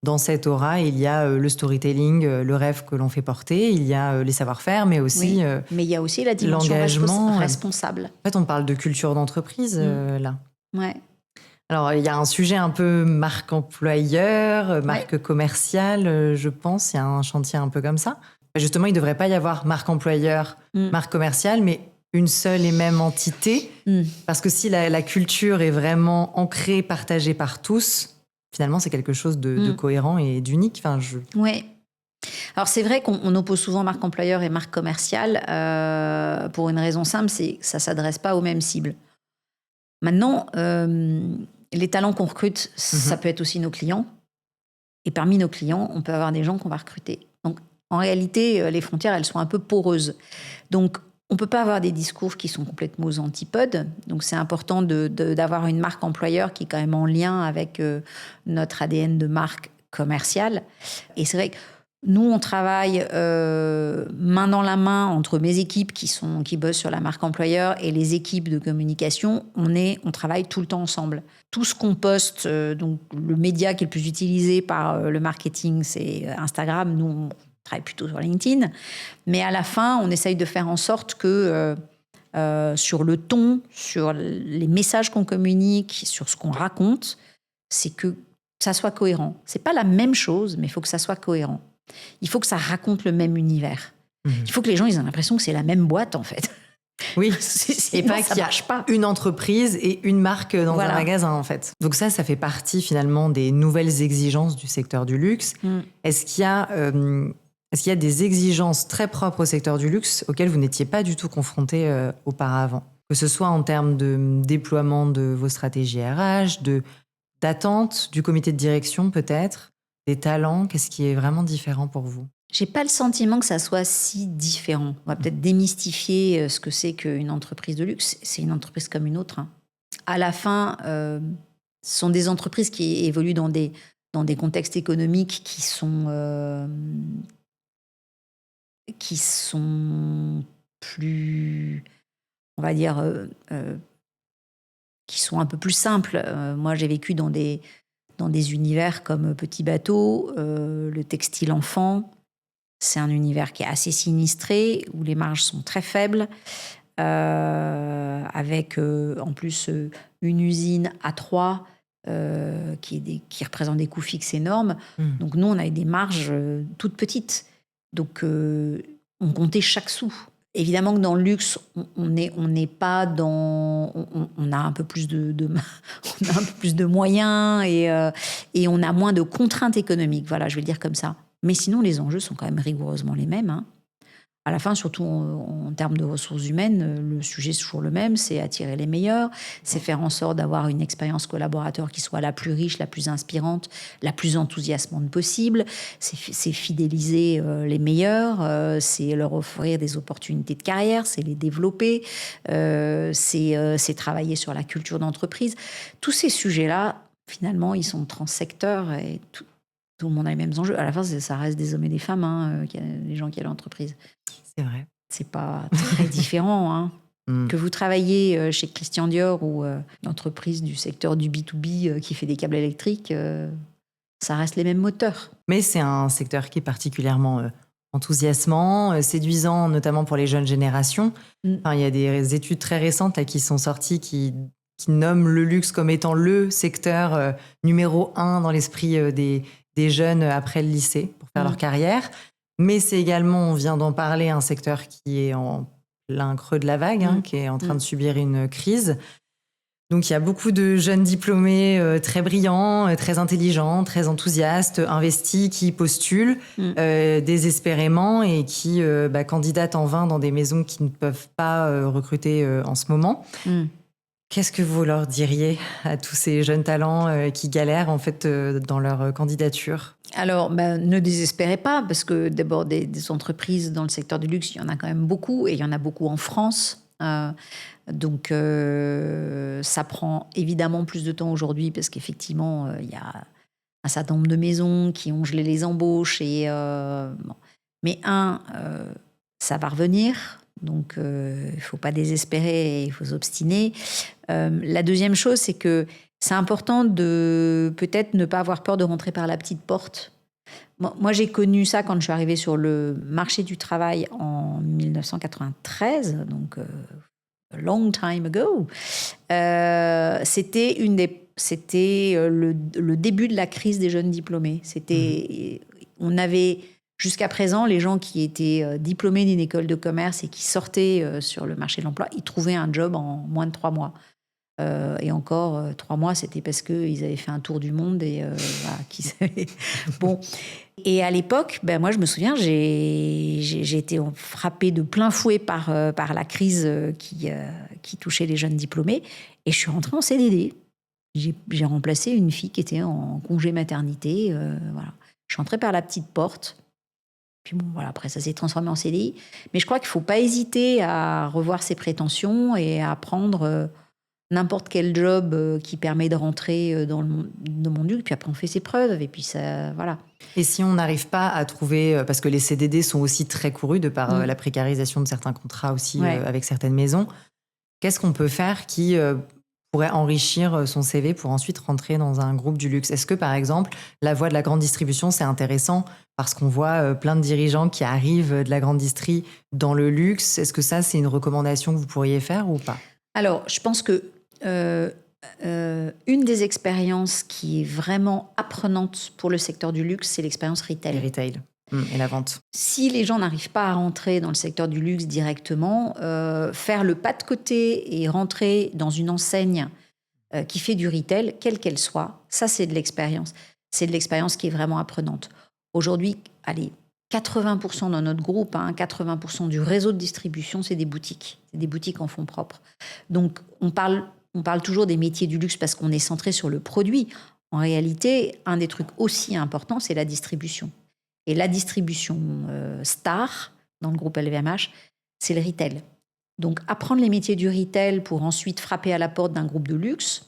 dans cette aura, il y a le storytelling, le rêve que l'on fait porter. Il y a les savoir-faire, mais aussi mais il y a aussi la dimension l'engagement responsable. En fait, on parle de culture d'entreprise, là. Ouais. Alors, il y a un sujet un peu marque employeur, marque commerciale, je pense. Il y a un chantier un peu comme ça. Justement, il ne devrait pas y avoir marque employeur, marque commerciale, mais une seule et même entité. Parce que si la culture est vraiment ancrée, partagée par tous, finalement, c'est quelque chose de cohérent et d'unique. Oui. Alors, c'est vrai qu'on oppose souvent marque employeur et marque commerciale pour une raison simple, c'est que ça ne s'adresse pas aux mêmes cibles. Maintenant, les talents qu'on recrute, ça peut être aussi nos clients. Et parmi nos clients, on peut avoir des gens qu'on va recruter. Donc, en réalité, les frontières, elles sont un peu poreuses. Donc, on ne peut pas avoir des discours qui sont complètement aux antipodes. Donc, c'est important d'avoir une marque employeur qui est quand même en lien avec notre ADN de marque commerciale. Et c'est vrai que nous, on travaille main dans la main entre mes équipes qui bossent sur la marque employeur et les équipes de communication. On travaille tout le temps ensemble. Tout ce qu'on poste, donc le média qui est le plus utilisé par le marketing, c'est Instagram. Nous, on travaille plutôt sur LinkedIn. Mais à la fin, on essaye de faire en sorte que sur le ton, sur les messages qu'on communique, sur ce qu'on raconte, c'est que ça soit cohérent. C'est pas la même chose, mais il faut que ça soit cohérent. Il faut que ça raconte le même univers. Il faut que les gens ils aient l'impression que c'est la même boîte, en fait. Oui, et pas qu'il y a une entreprise et une marque dans un magasin, en fait. Donc ça fait partie, finalement, des nouvelles exigences du secteur du luxe. Est-ce qu'il y a des exigences très propres au secteur du luxe auxquelles vous n'étiez pas du tout confrontés auparavant? Que ce soit en termes de déploiement de vos stratégies RH, d'attente du comité de direction, peut-être, des talents, qu'est-ce qui est vraiment différent pour vous? J'ai pas le sentiment que ça soit si différent. On va peut-être démystifier ce que c'est qu'une entreprise de luxe. C'est une entreprise comme une autre. À la fin, ce sont des entreprises qui évoluent dans des contextes économiques qui sont plus, on va dire, qui sont un peu plus simples. Moi, j'ai vécu dans des univers comme Petit Bateau, le textile enfant. C'est un univers qui est assez sinistré, où les marges sont très faibles, avec en plus une usine à 3 qui représente des coûts fixes énormes. Donc nous, on avait des marges toutes petites. Donc on comptait chaque sou. Évidemment que dans le luxe, on n'est pas dans... On a un peu plus on a un peu plus de moyens et on a moins de contraintes économiques. Voilà, je vais le dire comme ça. Mais sinon, les enjeux sont quand même rigoureusement les mêmes. À la fin, surtout en termes de ressources humaines, le sujet est toujours le même, c'est attirer les meilleurs, c'est faire en sorte d'avoir une expérience collaborateur qui soit la plus riche, la plus inspirante, la plus enthousiasmante possible, c'est fidéliser les meilleurs, c'est leur offrir des opportunités de carrière, c'est les développer, c'est travailler sur la culture d'entreprise. Tous ces sujets-là, finalement, ils sont transsecteurs et tout le monde a les mêmes enjeux. À la fin, ça reste des hommes et des femmes, les gens qui ont l'entreprise. C'est vrai. C'est pas très différent. Que vous travaillez chez Christian Dior ou une entreprise du secteur du B2B qui fait des câbles électriques, ça reste les mêmes moteurs. Mais c'est un secteur qui est particulièrement enthousiasmant, séduisant, notamment pour les jeunes générations. Enfin, il y a des études très récentes là, qui sont sorties qui nomment le luxe comme étant le secteur numéro 1 dans l'esprit des jeunes après le lycée pour faire leur carrière. Mais c'est également, on vient d'en parler, un secteur qui est en plein creux de la vague, qui est en train de subir une crise. Donc il y a beaucoup de jeunes diplômés très brillants, très intelligents, très enthousiastes, investis, qui postulent désespérément et qui candidatent en vain dans des maisons qui ne peuvent pas recruter en ce moment. Qu'est-ce que vous leur diriez à tous ces jeunes talents qui galèrent en fait dans leur candidature ? Alors, ne désespérez pas, parce que d'abord, des entreprises dans le secteur du luxe, il y en a quand même beaucoup, et il y en a beaucoup en France. Donc, ça prend évidemment plus de temps aujourd'hui, parce qu'effectivement, il y a un certain nombre de maisons qui ont gelé les embauches. Mais ça va revenir. Donc, il ne faut pas désespérer, il faut s'obstiner. La deuxième chose, c'est que c'est important de peut-être ne pas avoir peur de rentrer par la petite porte. Moi, j'ai connu ça quand je suis arrivée sur le marché du travail en 1993, donc a long time ago. C'était le début de la crise des jeunes diplômés. On avait jusqu'à présent les gens qui étaient diplômés d'une école de commerce et qui sortaient sur le marché de l'emploi, ils trouvaient un job en moins de 3 mois. Et encore, 3 mois, c'était parce qu'ils avaient fait un tour du monde et Bon. Et à l'époque, moi, je me souviens, j'ai été frappée de plein fouet par la crise qui touchait les jeunes diplômés. Et je suis rentrée en CDD. J'ai remplacé une fille qui était en congé maternité. Voilà. Je suis rentrée par la petite porte. Puis bon, voilà, après, ça s'est transformé en CDI. Mais je crois qu'il ne faut pas hésiter à revoir ses prétentions et à prendre n'importe quel job qui permet de rentrer dans le monde du luxe. Puis après, on fait ses preuves. Et puis ça, voilà. Et si on n'arrive pas à trouver, parce que les CDD sont aussi très courus de par la précarisation de certains contrats aussi avec certaines maisons, qu'est-ce qu'on peut faire qui pourrait enrichir son CV pour ensuite rentrer dans un groupe du luxe ? Est-ce que, par exemple, la voie de la grande distribution, c'est intéressant parce qu'on voit plein de dirigeants qui arrivent de la grande distrie dans le luxe ? Est-ce que ça, c'est une recommandation que vous pourriez faire ou pas ? Alors, je pense que une des expériences qui est vraiment apprenante pour le secteur du luxe, c'est l'expérience retail. Le retail et la vente. Si les gens n'arrivent pas à rentrer dans le secteur du luxe directement, faire le pas de côté et rentrer dans une enseigne qui fait du retail, quelle qu'elle soit, ça c'est de l'expérience. C'est de l'expérience qui est vraiment apprenante. Aujourd'hui, allez, 80% dans notre groupe, 80% du réseau de distribution, c'est des boutiques. C'est des boutiques en fonds propres. Donc, on parle toujours des métiers du luxe parce qu'on est centré sur le produit. En réalité, un des trucs aussi importants, c'est la distribution. Et la distribution star dans le groupe LVMH, c'est le retail. Donc, apprendre les métiers du retail pour ensuite frapper à la porte d'un groupe de luxe,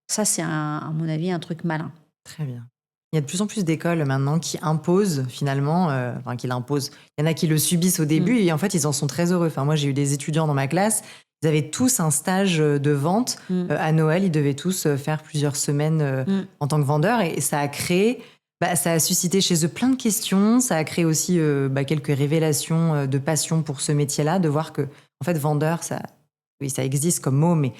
ça, c'est, à mon avis, un truc malin. Très bien. Il y a de plus en plus d'écoles maintenant qui imposent finalement, qui l'imposent. Il y en a qui le subissent au début et en fait, ils en sont très heureux. Enfin, moi, j'ai eu des étudiants dans ma classe, ils avaient tous un stage de vente. À Noël, ils devaient tous faire plusieurs semaines en tant que vendeurs et ça a créé, ça a suscité chez eux plein de questions. Ça a créé aussi quelques révélations de passion pour ce métier-là, de voir que, en fait, vendeur, ça existe comme mot, mais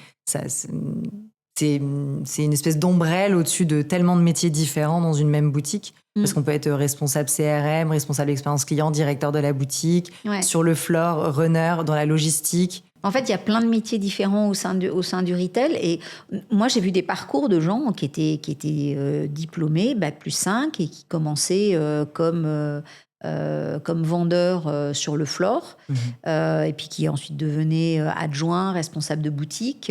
c'est une espèce d'ombrelle au-dessus de tellement de métiers différents dans une même boutique. Parce qu'on peut être responsable CRM, responsable expérience client, directeur de la boutique, sur le floor, runner, dans la logistique. En fait, il y a plein de métiers différents au sein du retail. Et moi, j'ai vu des parcours de gens qui étaient diplômés, Bac+5, et qui commençaient comme vendeurs sur le floor, et puis qui ensuite devenaient adjoints, responsables de boutique.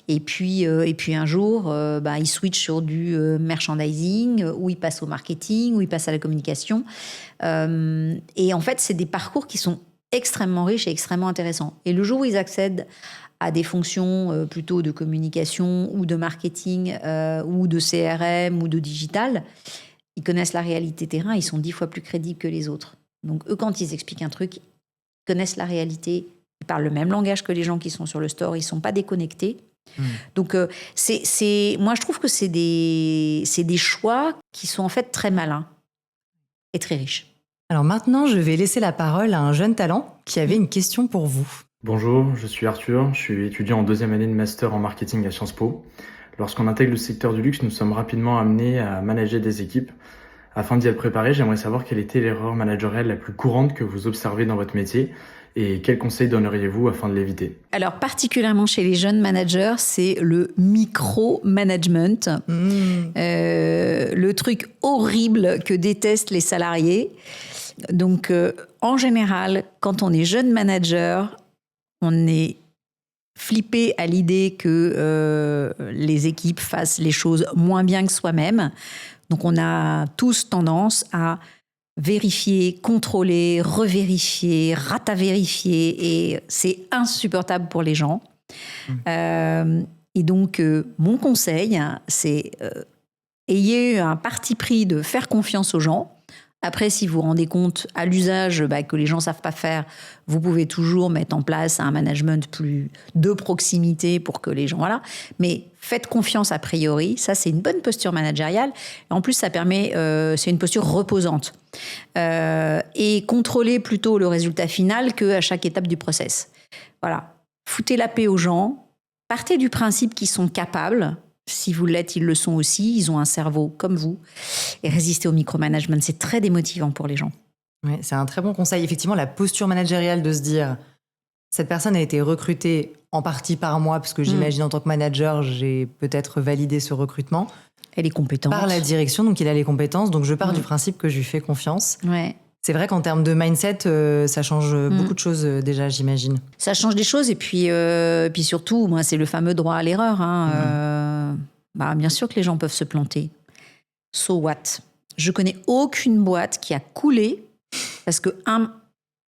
Et puis un jour, ils switchent sur du merchandising, ou ils passent au marketing, ou ils passent à la communication. Et en fait, c'est des parcours qui sont extrêmement riches et extrêmement intéressants. Et le jour où ils accèdent à des fonctions plutôt de communication ou de marketing ou de CRM ou de digital, ils connaissent la réalité terrain, ils sont 10 fois plus crédibles que les autres. Donc eux, quand ils expliquent un truc, ils connaissent la réalité, ils parlent le même langage que les gens qui sont sur le store, ils ne sont pas déconnectés. Donc moi, je trouve que c'est des choix qui sont en fait très malins et très riches. Alors maintenant, je vais laisser la parole à un jeune talent qui avait une question pour vous. Bonjour, je suis Arthur, je suis étudiant en 2e année de master en marketing à Sciences Po. Lorsqu'on intègre le secteur du luxe, nous sommes rapidement amenés à manager des équipes. Afin d'y être préparé, j'aimerais savoir quelle était l'erreur managériale la plus courante que vous observez dans votre métier et quels conseils donneriez-vous afin de l'éviter? Alors, particulièrement chez les jeunes managers, c'est le micro-management. Le truc horrible que détestent les salariés. Donc, en général, quand on est jeune manager, on est flippé à l'idée que les équipes fassent les choses moins bien que soi-même. Donc, on a tous tendance à vérifier, contrôler, revérifier, rata-vérifier, et c'est insupportable pour les gens. Et donc, mon conseil, c'est ayez un parti pris de faire confiance aux gens. Après, si vous vous rendez compte à l'usage que les gens ne savent pas faire, vous pouvez toujours mettre en place un management plus de proximité pour que les gens... Voilà. Mais faites confiance a priori. Ça, c'est une bonne posture managériale. Et en plus, ça permet... c'est une posture reposante. Et contrôlez plutôt le résultat final qu'à chaque étape du process. Voilà. Foutez la paix aux gens. Partez du principe qu'ils sont capables. Si vous l'êtes, ils le sont aussi. Ils ont un cerveau comme vous. Et résister au micromanagement, c'est très démotivant pour les gens. Oui, c'est un très bon conseil. Effectivement, la posture managériale de se dire cette personne a été recrutée en partie par moi, parce que j'imagine en tant que manager, j'ai peut-être validé ce recrutement. Elle est compétente. Par la direction, donc il a les compétences. Donc je pars du principe que je lui fais confiance. Ouais. C'est vrai qu'en termes de mindset, ça change beaucoup de choses déjà, j'imagine. Ça change des choses. Et puis surtout, moi, c'est le fameux droit à l'erreur. Bien sûr que les gens peuvent se planter. So what? Je connais aucune boîte qui a coulé parce qu'un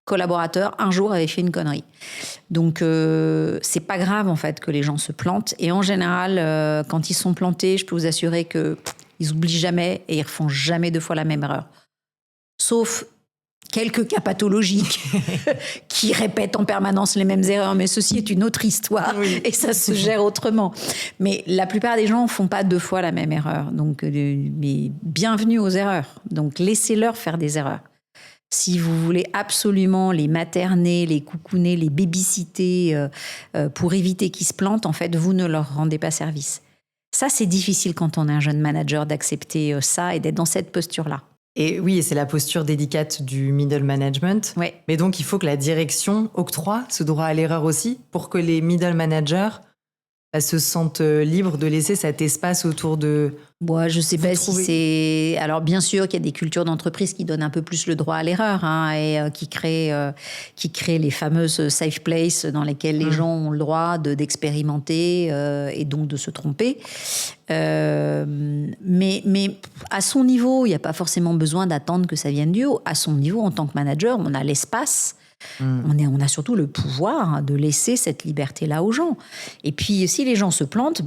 collaborateur, un jour, avait fait une connerie. Donc, c'est pas grave, en fait, que les gens se plantent. Et en général, quand ils sont plantés, je peux vous assurer qu'ils oublient jamais et ils refont jamais deux fois la même erreur. Sauf quelques cas pathologiques qui répètent en permanence les mêmes erreurs, mais ceci est une autre histoire et ça se gère autrement. Mais la plupart des gens ne font pas deux fois la même erreur. Donc, mais bienvenue aux erreurs. Donc, laissez-leur faire des erreurs. Si vous voulez absolument les materner, les coucouner, les babysitter pour éviter qu'ils se plantent, en fait, vous ne leur rendez pas service. Ça, c'est difficile quand on est un jeune manager d'accepter ça et d'être dans cette posture-là. Et oui, c'est la posture délicate du middle management. Ouais. Mais donc, il faut que la direction octroie ce droit à l'erreur aussi pour que les middle managers se sentent libres de laisser cet espace autour de... Moi, je ne sais pas si c'est... Alors, bien sûr qu'il y a des cultures d'entreprise qui donnent un peu plus le droit à l'erreur et qui créent les fameuses safe places dans lesquelles les gens ont le droit d'expérimenter et donc de se tromper. Mais à son niveau, il n'y a pas forcément besoin d'attendre que ça vienne du haut. À son niveau, en tant que manager, on a l'espace. On a surtout le pouvoir de laisser cette liberté-là aux gens. Et puis, si les gens se plantent,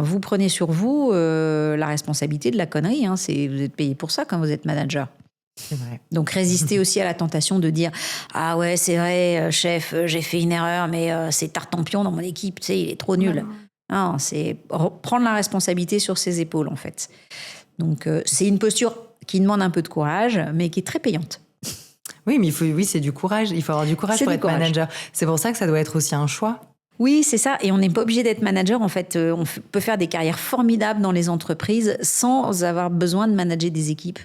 vous prenez sur vous la responsabilité de la connerie. Vous êtes payé pour ça quand vous êtes manager. C'est vrai. Donc, résistez aussi à la tentation de dire « Ah ouais, c'est vrai, chef, j'ai fait une erreur, mais c'est Tartampion dans mon équipe, tu sais, il est trop nul. » Non, c'est prendre la responsabilité sur ses épaules, en fait. Donc, c'est une posture qui demande un peu de courage, mais qui est très payante. Oui, mais c'est du courage. Il faut avoir du courage pour être manager. C'est pour ça que ça doit être aussi un choix. Oui, c'est ça. Et on n'est pas obligé d'être manager. En fait, on peut faire des carrières formidables dans les entreprises sans avoir besoin de manager des équipes.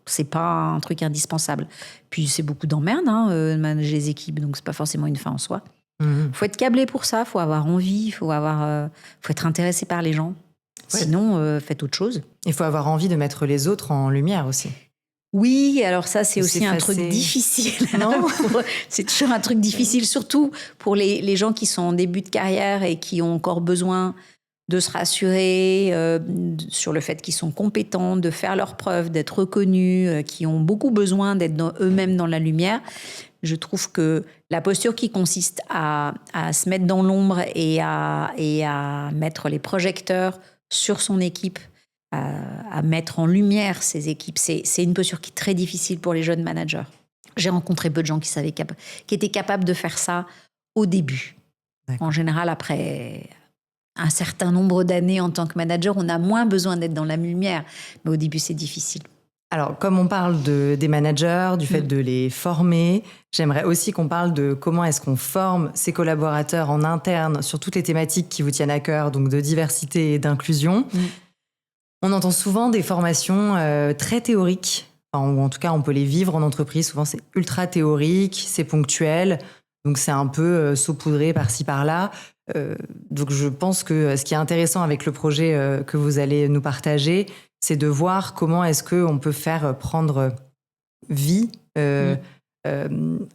C'est pas un truc indispensable. Puis c'est beaucoup d'emmerde, de manager les équipes. Donc c'est pas forcément une fin en soi. Faut être câblé pour ça. Faut avoir envie. Faut être intéressé par les gens. Ouais. Sinon, faites autre chose. Il faut avoir envie de mettre les autres en lumière aussi. Oui, alors ça, c'est aussi un truc difficile. Non. C'est toujours un truc difficile, surtout pour les gens qui sont en début de carrière et qui ont encore besoin de se rassurer sur le fait qu'ils sont compétents, de faire leurs preuves, d'être reconnus, qui ont beaucoup besoin d'être eux-mêmes dans la lumière. Je trouve que la posture qui consiste à se mettre dans l'ombre et à mettre les projecteurs sur son équipe, à mettre en lumière ses équipes, c'est une posture qui est très difficile pour les jeunes managers. J'ai rencontré peu de gens qui étaient capables de faire ça au début. D'accord. En général, après un certain nombre d'années en tant que manager, on a moins besoin d'être dans la lumière. Mais au début, c'est difficile. Alors, comme on parle des managers, du fait de les former, j'aimerais aussi qu'on parle de comment est-ce qu'on forme ses collaborateurs en interne sur toutes les thématiques qui vous tiennent à cœur, donc de diversité et d'inclusion. On entend souvent des formations très théoriques, enfin, ou en tout cas on peut les vivre en entreprise. Souvent c'est ultra théorique, c'est ponctuel, donc c'est un peu saupoudré par-ci par-là. Donc je pense que ce qui est intéressant avec le projet que vous allez nous partager, c'est de voir comment est-ce qu'on peut faire prendre vie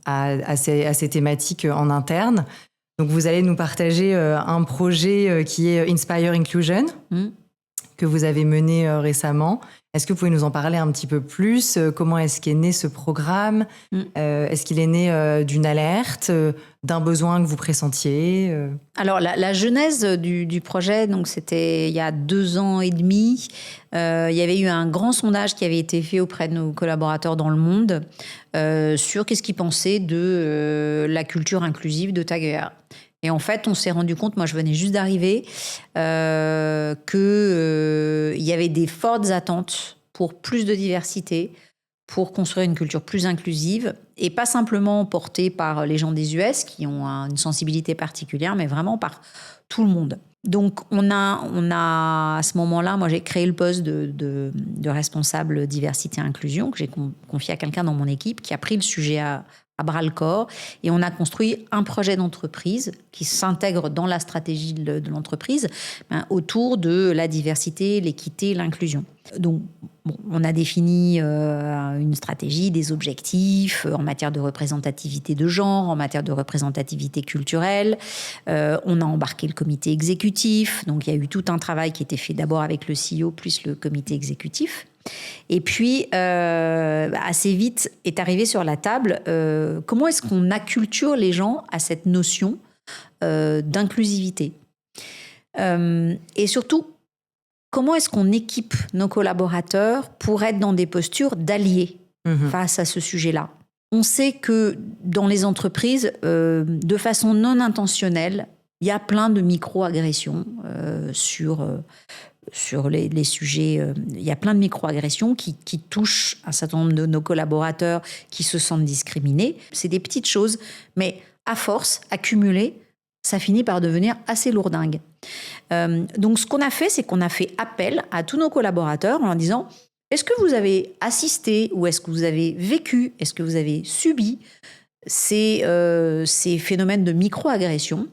à ces thématiques en interne. Donc vous allez nous partager un projet qui est Inspire Inclusion, que vous avez mené récemment. Est-ce que vous pouvez nous en parler un petit peu plus? Comment est-ce qu'est né ce programme? Est-ce qu'il est né d'une alerte, d'un besoin que vous pressentiez? Alors, la genèse du projet, donc c'était il y a 2 ans et demi. Il y avait eu un grand sondage qui avait été fait auprès de nos collaborateurs dans le monde sur qu'est-ce qu'ils pensaient de la culture inclusive de TAG. Et en fait, on s'est rendu compte, moi je venais juste d'arriver, qu'il y avait des fortes attentes pour plus de diversité, pour construire une culture plus inclusive, et pas simplement portée par les gens des US qui ont une sensibilité particulière, mais vraiment par tout le monde. Donc on a à ce moment-là, moi j'ai créé le poste de responsable diversité et inclusion, que j'ai confié à quelqu'un dans mon équipe qui a pris le sujet à bras le corps, et on a construit un projet d'entreprise qui s'intègre dans la stratégie de l'entreprise autour de la diversité, l'équité, l'inclusion. Donc, on a défini une stratégie, des objectifs en matière de représentativité de genre, en matière de représentativité culturelle. On a embarqué le comité exécutif. Donc, il y a eu tout un travail qui était fait d'abord avec le CEO plus le comité exécutif. Et puis, assez vite est arrivé sur la table comment est-ce qu'on acculture les gens à cette notion d'inclusivité. Et surtout, comment est-ce qu'on équipe nos collaborateurs pour être dans des postures d'alliés face à ce sujet-là? On sait que dans les entreprises, de façon non intentionnelle, il y a plein de micro-agressions sur les sujets. Il y a plein de micro-agressions qui touchent un certain nombre de nos collaborateurs qui se sentent discriminés. C'est des petites choses, mais à force, accumulées, ça finit par devenir assez lourdingue. Donc, ce qu'on a fait, c'est qu'on a fait appel à tous nos collaborateurs en leur disant « Est-ce que vous avez assisté ou est-ce que vous avez vécu, est-ce que vous avez subi ces phénomènes de micro-agression,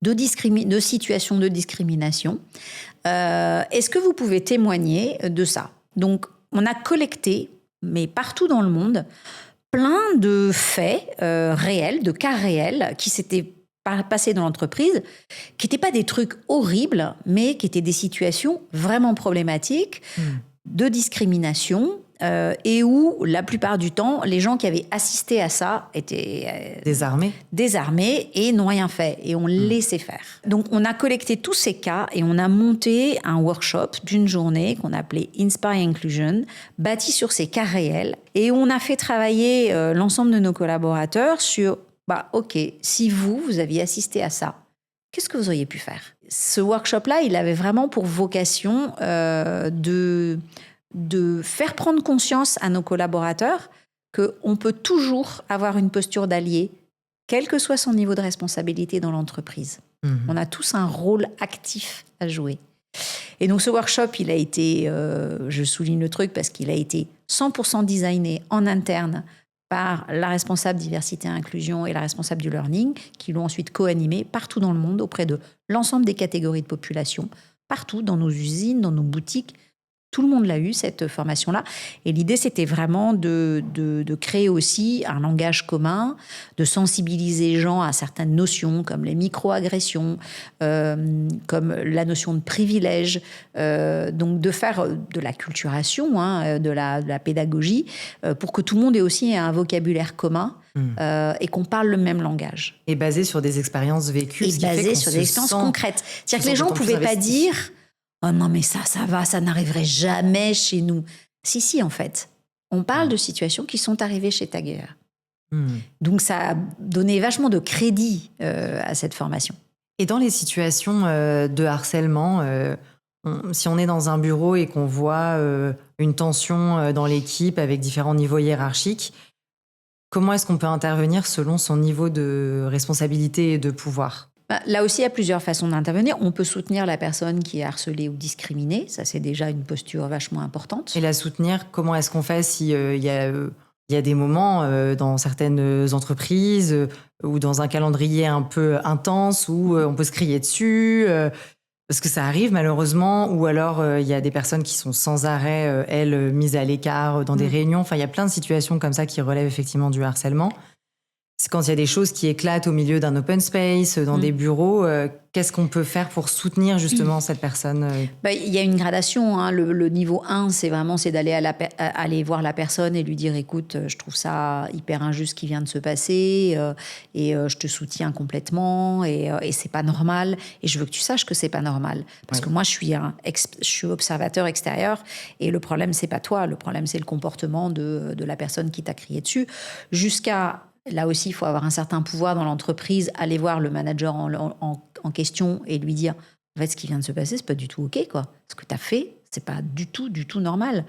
de situations de discrimination ? Est-ce que vous pouvez témoigner de ça ?» Donc, on a collecté, mais partout dans le monde, plein de faits réels, de cas réels qui s'étaient passés dans l'entreprise, qui n'étaient pas des trucs horribles, mais qui étaient des situations vraiment problématiques de discrimination et où, la plupart du temps, les gens qui avaient assisté à ça étaient désarmés et n'ont rien fait et ont laissé faire. Donc, on a collecté tous ces cas et on a monté un workshop d'une journée qu'on appelait Inspire Inclusion, bâti sur ces cas réels. Et on a fait travailler l'ensemble de nos collaborateurs sur OK, si vous aviez assisté à ça, qu'est-ce que vous auriez pu faire? Ce workshop-là, il avait vraiment pour vocation de faire prendre conscience à nos collaborateurs qu'on peut toujours avoir une posture d'allié, quel que soit son niveau de responsabilité dans l'entreprise. On a tous un rôle actif à jouer. Et donc ce workshop, il a été, je souligne le truc parce qu'il a été 100% designé en interne par la responsable diversité et inclusion et la responsable du learning, qui l'ont ensuite co-animé partout dans le monde auprès de l'ensemble des catégories de population, partout dans nos usines, dans nos boutiques. Tout le monde l'a eu, cette formation-là. Et l'idée, c'était vraiment de créer aussi un langage commun, de sensibiliser les gens à certaines notions comme les micro-agressions, comme la notion de privilège, donc de faire de la culturation, de la pédagogie, pour que tout le monde ait aussi un vocabulaire commun et qu'on parle le même langage. Et basé sur des expériences vécues. Et basé sur des expériences concrètes. C'est-à-dire que les gens ne pouvaient pas dire... Oh non, mais ça va, ça n'arriverait jamais chez nous. Si, en fait. On parle de situations qui sont arrivées chez TAG. Donc, ça a donné vachement de crédit à cette formation. Et dans les situations de harcèlement, si on est dans un bureau et qu'on voit une tension dans l'équipe avec différents niveaux hiérarchiques, comment est-ce qu'on peut intervenir selon son niveau de responsabilité et de pouvoir ? Là aussi, il y a plusieurs façons d'intervenir. On peut soutenir la personne qui est harcelée ou discriminée. Ça, c'est déjà une posture vachement importante. Et la soutenir, comment est-ce qu'on fait si il y a des moments dans certaines entreprises ou dans un calendrier un peu intense où on peut se crier dessus parce que ça arrive malheureusement, ou alors il y a des personnes qui sont sans arrêt, elles, mises à l'écart dans des réunions. Enfin, il y a plein de situations comme ça qui relèvent effectivement du harcèlement. C'est quand il y a des choses qui éclatent au milieu d'un open space, dans des bureaux, qu'est-ce qu'on peut faire pour soutenir justement cette personne Il y a une gradation. Hein. Le niveau 1, c'est d'aller aller voir la personne et lui dire « Écoute, je trouve ça hyper injuste ce qui vient de se passer et je te soutiens complètement et c'est pas normal et je veux que tu saches que c'est pas normal. » Parce que moi, je suis observateur extérieur et le problème, c'est pas toi. Le problème, c'est le comportement de la personne qui t'a crié dessus. Là aussi, il faut avoir un certain pouvoir dans l'entreprise, aller voir le manager en question et lui dire « En fait, ce qui vient de se passer, c'est pas du tout OK, quoi. Ce que tu as fait, c'est pas du tout normal.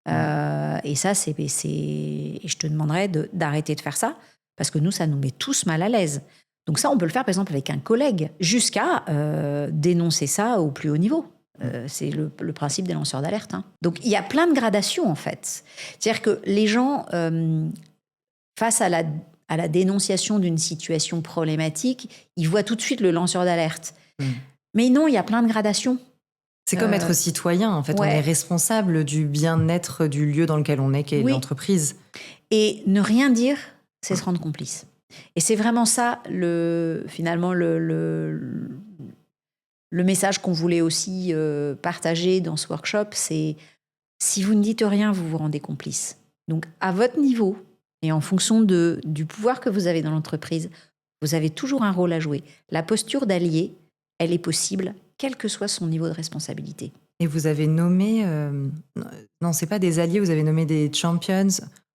Et ça, et je te demanderais d'arrêter de faire ça parce que nous, ça nous met tous mal à l'aise. Donc ça, on peut le faire, par exemple, avec un collègue, jusqu'à dénoncer ça au plus haut niveau. C'est le principe des lanceurs d'alerte. Hein. Donc, il y a plein de gradations, en fait. C'est-à-dire que les gens... face à la dénonciation d'une situation problématique, ils voient tout de suite le lanceur d'alerte. Mais non, il y a plein de gradations. C'est comme être citoyen, en fait. Ouais. On est responsable du bien-être du lieu dans lequel on est, qu'est l'entreprise. Et ne rien dire, c'est se rendre complice. Et c'est vraiment ça, finalement, le message qu'on voulait aussi partager dans ce workshop, c'est si vous ne dites rien, vous vous rendez complice. Donc, à votre niveau... Et en fonction du pouvoir que vous avez dans l'entreprise, vous avez toujours un rôle à jouer. La posture d'allié, elle est possible, quel que soit son niveau de responsabilité. Et vous avez nommé... non, c'est pas des alliés, vous avez nommé des champions,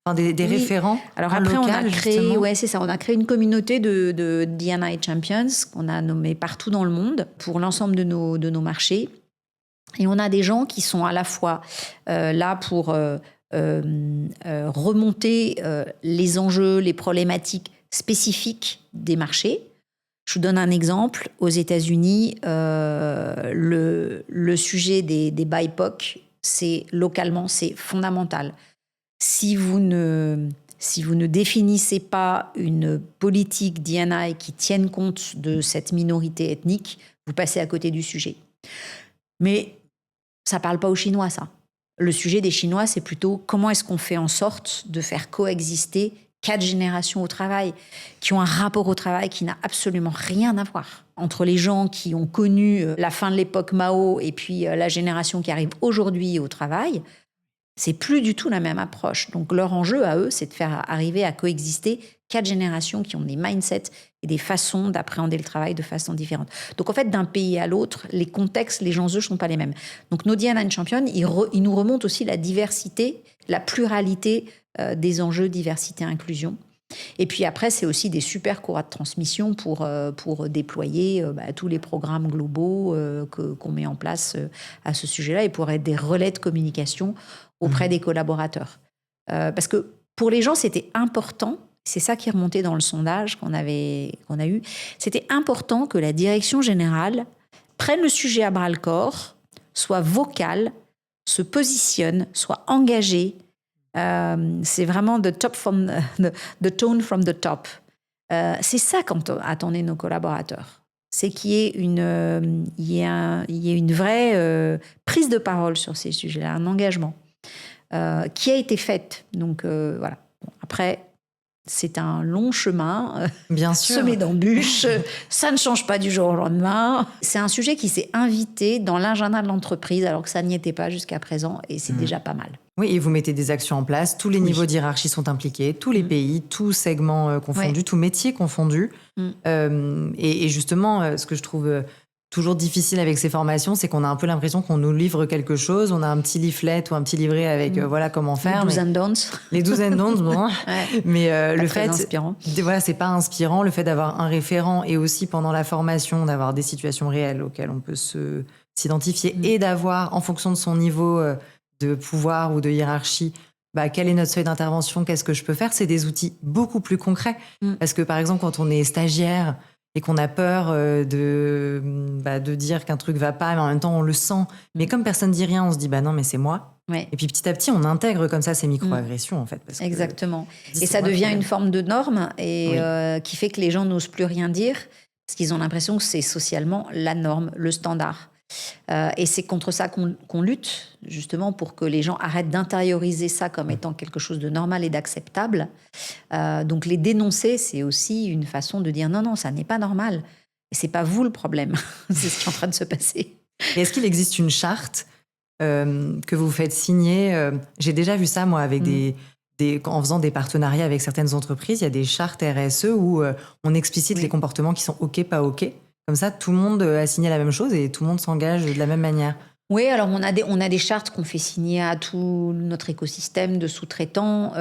enfin des référents. Alors après, local, on a créé, c'est ça, on a créé une communauté de D&I Champions qu'on a nommé partout dans le monde pour l'ensemble de nos marchés. Et on a des gens qui sont à la fois là pour... remonter les enjeux, les problématiques spécifiques des marchés. Je vous donne un exemple. Aux États-Unis, le sujet des BIPOC, localement, c'est fondamental. Si vous ne définissez pas une politique D&I qui tienne compte de cette minorité ethnique, vous passez à côté du sujet. Mais ça ne parle pas aux Chinois, ça. Le sujet des Chinois, c'est plutôt comment est-ce qu'on fait en sorte de faire coexister 4 générations au travail, qui ont un rapport au travail qui n'a absolument rien à voir. Entre les gens qui ont connu la fin de l'époque Mao et puis la génération qui arrive aujourd'hui au travail, c'est plus du tout la même approche. Donc leur enjeu à eux, c'est de faire arriver à coexister 4 générations qui ont des mindsets et des façons d'appréhender le travail de façon différente. Donc en fait, d'un pays à l'autre, les contextes, les enjeux ne sont pas les mêmes. Donc nos D&I Champions, ils nous remontent aussi la diversité, la pluralité des enjeux diversité-inclusion. Et puis après, c'est aussi des super courroies de transmission pour déployer tous les programmes globaux qu'on met en place à ce sujet-là et pour être des relais de communication auprès des collaborateurs. Parce que pour les gens, c'était important, c'est ça qui est remonté dans le sondage qu'on a eu, c'était important que la direction générale prenne le sujet à bras-le-corps, soit vocale, se positionne, soit engagée. C'est vraiment the tone from the top. C'est ça qu'attendaient nos collaborateurs. C'est qu'il y ait une vraie prise de parole sur ces sujets-là, un engagement qui a été fait. Donc voilà. Bon, après, c'est un long chemin, bien sûr, semé d'embûches. Ça ne change pas du jour au lendemain. C'est un sujet qui s'est invité dans l'agenda de l'entreprise alors que ça n'y était pas jusqu'à présent et c'est déjà pas mal. Oui, et vous mettez des actions en place. Tous les niveaux d'hiérarchie sont impliqués, tous les pays, tous segments confondus, tous métiers confondus. Et justement, ce que je trouve toujours difficile avec ces formations, c'est qu'on a un peu l'impression qu'on nous livre quelque chose. On a un petit leaflet ou un petit livret avec voilà comment faire. Les 12 and don'ts. Les 12 and don'ts, bon. Mais le fait, inspirant. Voilà, c'est pas inspirant. Le fait d'avoir un référent et aussi pendant la formation d'avoir des situations réelles auxquelles on peut s'identifier et d'avoir, en fonction de son niveau de pouvoir ou de hiérarchie, quel est notre seuil d'intervention, qu'est-ce que je peux faire, c'est des outils beaucoup plus concrets. Parce que par exemple, quand on est stagiaire et qu'on a peur de dire qu'un truc va pas, mais en même temps on le sent. Mais comme personne dit rien, on se dit bah non mais c'est moi. Ouais. Et puis petit à petit on intègre comme ça ces micro-agressions en fait. Parce Exactement. que Et ça devient une forme de norme et Oui. qui fait que les gens n'osent plus rien dire parce qu'ils ont l'impression que c'est socialement la norme, le standard. Et c'est contre ça qu'on lutte, justement, pour que les gens arrêtent d'intérioriser ça comme étant quelque chose de normal et d'acceptable. Donc les dénoncer, c'est aussi une façon de dire non, ça n'est pas normal. Et c'est pas vous le problème. C'est ce qui est en train de se passer. Et est-ce qu'il existe une charte que vous faites signer J'ai déjà vu ça, moi, avec en faisant des partenariats avec certaines entreprises. Il y a des chartes RSE où on explicite les comportements qui sont OK, pas OK. Comme ça, tout le monde a signé la même chose et tout le monde s'engage de la même manière. Oui, alors on a des chartes qu'on fait signer à tout notre écosystème de sous-traitants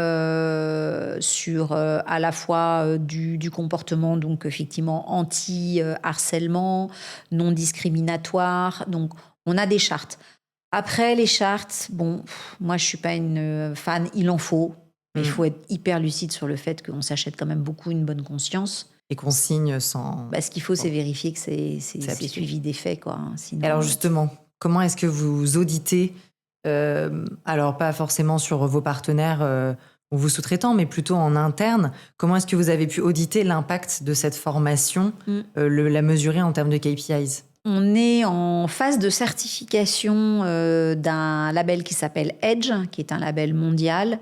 sur à la fois du comportement, donc effectivement anti-harcèlement, non discriminatoire. Donc on a des chartes. Après les chartes, moi je suis pas une fan, il en faut. Il faut être hyper lucide sur le fait qu'on s'achète quand même beaucoup une bonne conscience. Et qu'on signe sans... Ce qu'il faut, c'est vérifier que c'est suivi des faits, quoi. Sinon, alors justement, comment est-ce que vous auditez, alors pas forcément sur vos partenaires ou vos sous-traitants, mais plutôt en interne, comment est-ce que vous avez pu auditer l'impact de cette formation, la mesurer en termes de KPIs ? On est en phase de certification d'un label qui s'appelle EDGE, qui est un label mondial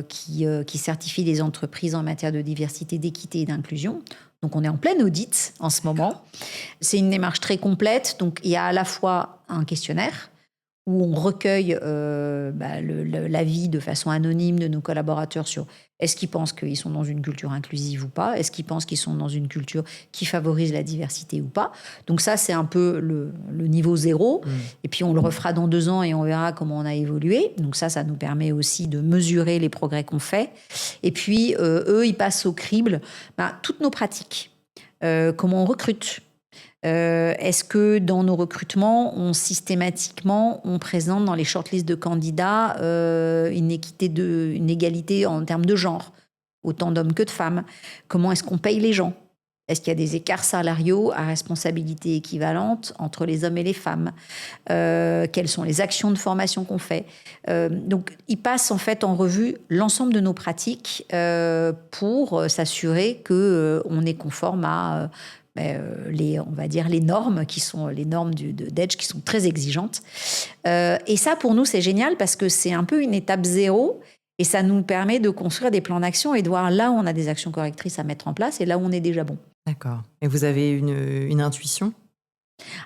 qui certifie les entreprises en matière de diversité, d'équité et d'inclusion. Donc on est en pleine audit en ce moment. C'est une démarche très complète. Donc il y a à la fois un questionnaire où on recueille l'avis de façon anonyme de nos collaborateurs sur est-ce qu'ils pensent qu'ils sont dans une culture inclusive ou pas, est-ce qu'ils pensent qu'ils sont dans une culture qui favorise la diversité ou pas. Donc ça, c'est un peu le niveau 0. Et puis on le refera dans 2 ans et on verra comment on a évolué. Donc ça nous permet aussi de mesurer les progrès qu'on fait. Et puis eux, ils passent au crible toutes nos pratiques. Comment on recrute. Est-ce que dans nos recrutements, systématiquement, on présente dans les shortlists de candidats une égalité en termes de genre, autant d'hommes que de femmes? Comment est-ce qu'on paye les gens? Est-ce qu'il y a des écarts salariaux à responsabilité équivalente entre les hommes et les femmes? Quelles sont les actions de formation qu'on fait? Donc, ils passent en fait en revue l'ensemble de nos pratiques pour s'assurer qu'on est conforme à... on va dire les normes qui sont les normes d'EDGE qui sont très exigeantes. Et ça, pour nous, c'est génial parce que c'est un peu une étape 0 et ça nous permet de construire des plans d'action et de voir là où on a des actions correctrices à mettre en place et là où on est déjà bon. D'accord. Et vous avez une intuition ?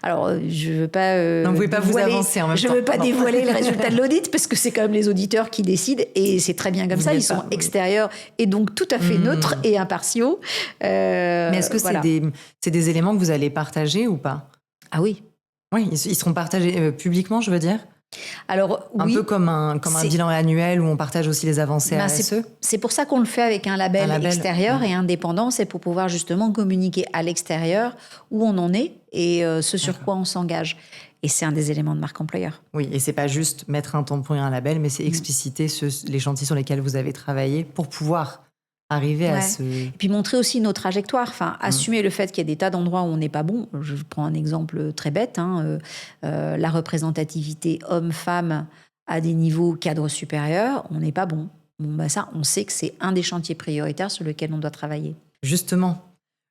Alors, je ne veux pas... non, vous ne pouvez pas vous avancer en même temps. Je ne veux pas dévoiler le résultat de l'audit parce que c'est quand même les auditeurs qui décident et c'est très bien comme ça. Ils sont extérieurs et donc tout à fait neutres et impartiaux. Mais est-ce que c'est des éléments que vous allez partager ou pas ? Ah oui. Oui, ils seront partagés publiquement, je veux dire ? Alors, un peu comme un bilan annuel où on partage aussi les avancées RSE. C'est pour ça qu'on le fait avec un label extérieur et indépendant. C'est pour pouvoir justement communiquer à l'extérieur où on en est et ce sur quoi on s'engage. Et c'est un des éléments de marque employeur. Oui, et c'est pas juste mettre un tampon et un label, mais c'est expliciter les chantiers sur lesquels vous avez travaillé pour pouvoir arriver à ce... Et puis montrer aussi nos trajectoires, assumer le fait qu'il y a des tas d'endroits où on n'est pas bon. Je prends un exemple très bête, la représentativité homme-femme à des niveaux cadres supérieurs, on n'est pas bon. Ça, on sait que c'est un des chantiers prioritaires sur lequel on doit travailler. Justement,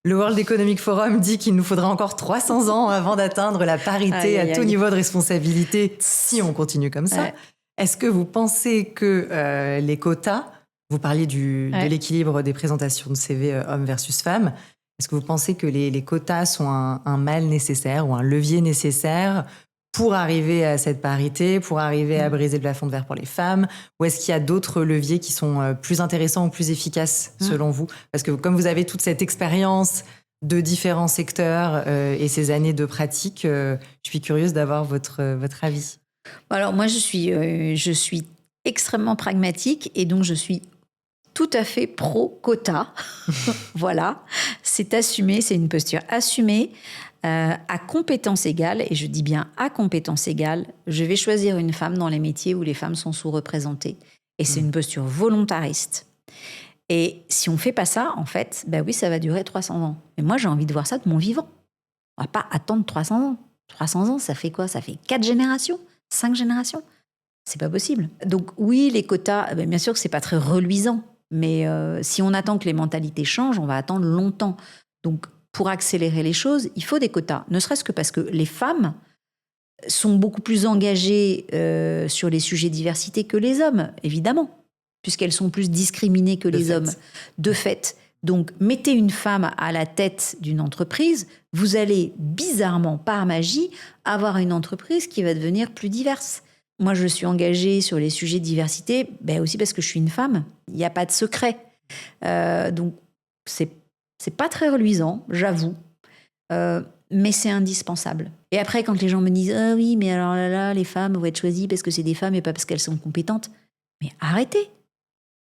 le World Economic Forum dit qu'il nous faudra encore 300 ans avant d'atteindre la parité à tout niveau de responsabilité si on continue comme ça. Est-ce que vous pensez que les quotas... Vous parliez de l'équilibre des présentations de CV hommes versus femmes. Est-ce que vous pensez que les quotas sont un mal nécessaire ou un levier nécessaire pour arriver à cette parité, pour arriver à briser le plafond de verre pour les femmes? Ou est-ce qu'il y a d'autres leviers qui sont plus intéressants ou plus efficaces selon vous? Parce que comme vous avez toute cette expérience de différents secteurs et ces années de pratique, je suis curieuse d'avoir votre avis. Alors moi, je suis extrêmement pragmatique et donc je suis tout à fait pro-quota. Voilà, c'est assumé, c'est une posture assumée. À compétence égale, et je dis bien à compétence égale, je vais choisir une femme dans les métiers où les femmes sont sous-représentées. Et c'est une posture volontariste. Et si on ne fait pas ça, en fait, ben oui, ça va durer 300 ans. Et moi, j'ai envie de voir ça de mon vivant. On ne va pas attendre 300 ans. 300 ans, ça fait quoi? Ça fait 4 générations, 5 générations. C'est pas possible. Donc oui, les quotas, bien sûr que c'est pas très reluisant, mais si on attend que les mentalités changent, on va attendre longtemps. Donc pour accélérer les choses, il faut des quotas. Ne serait-ce que parce que les femmes sont beaucoup plus engagées sur les sujets diversité que les hommes, évidemment, puisqu'elles sont plus discriminées que les hommes, de fait. Donc, mettez une femme à la tête d'une entreprise, vous allez bizarrement, par magie, avoir une entreprise qui va devenir plus diverse. Moi, je suis engagée sur les sujets de diversité, aussi parce que je suis une femme. Il n'y a pas de secret. Donc, c'est pas très reluisant, j'avoue. Mais c'est indispensable. Et après, quand les gens me disent « Ah oui, mais alors là, les femmes vont être choisies parce que c'est des femmes et pas parce qu'elles sont compétentes. » Mais arrêtez!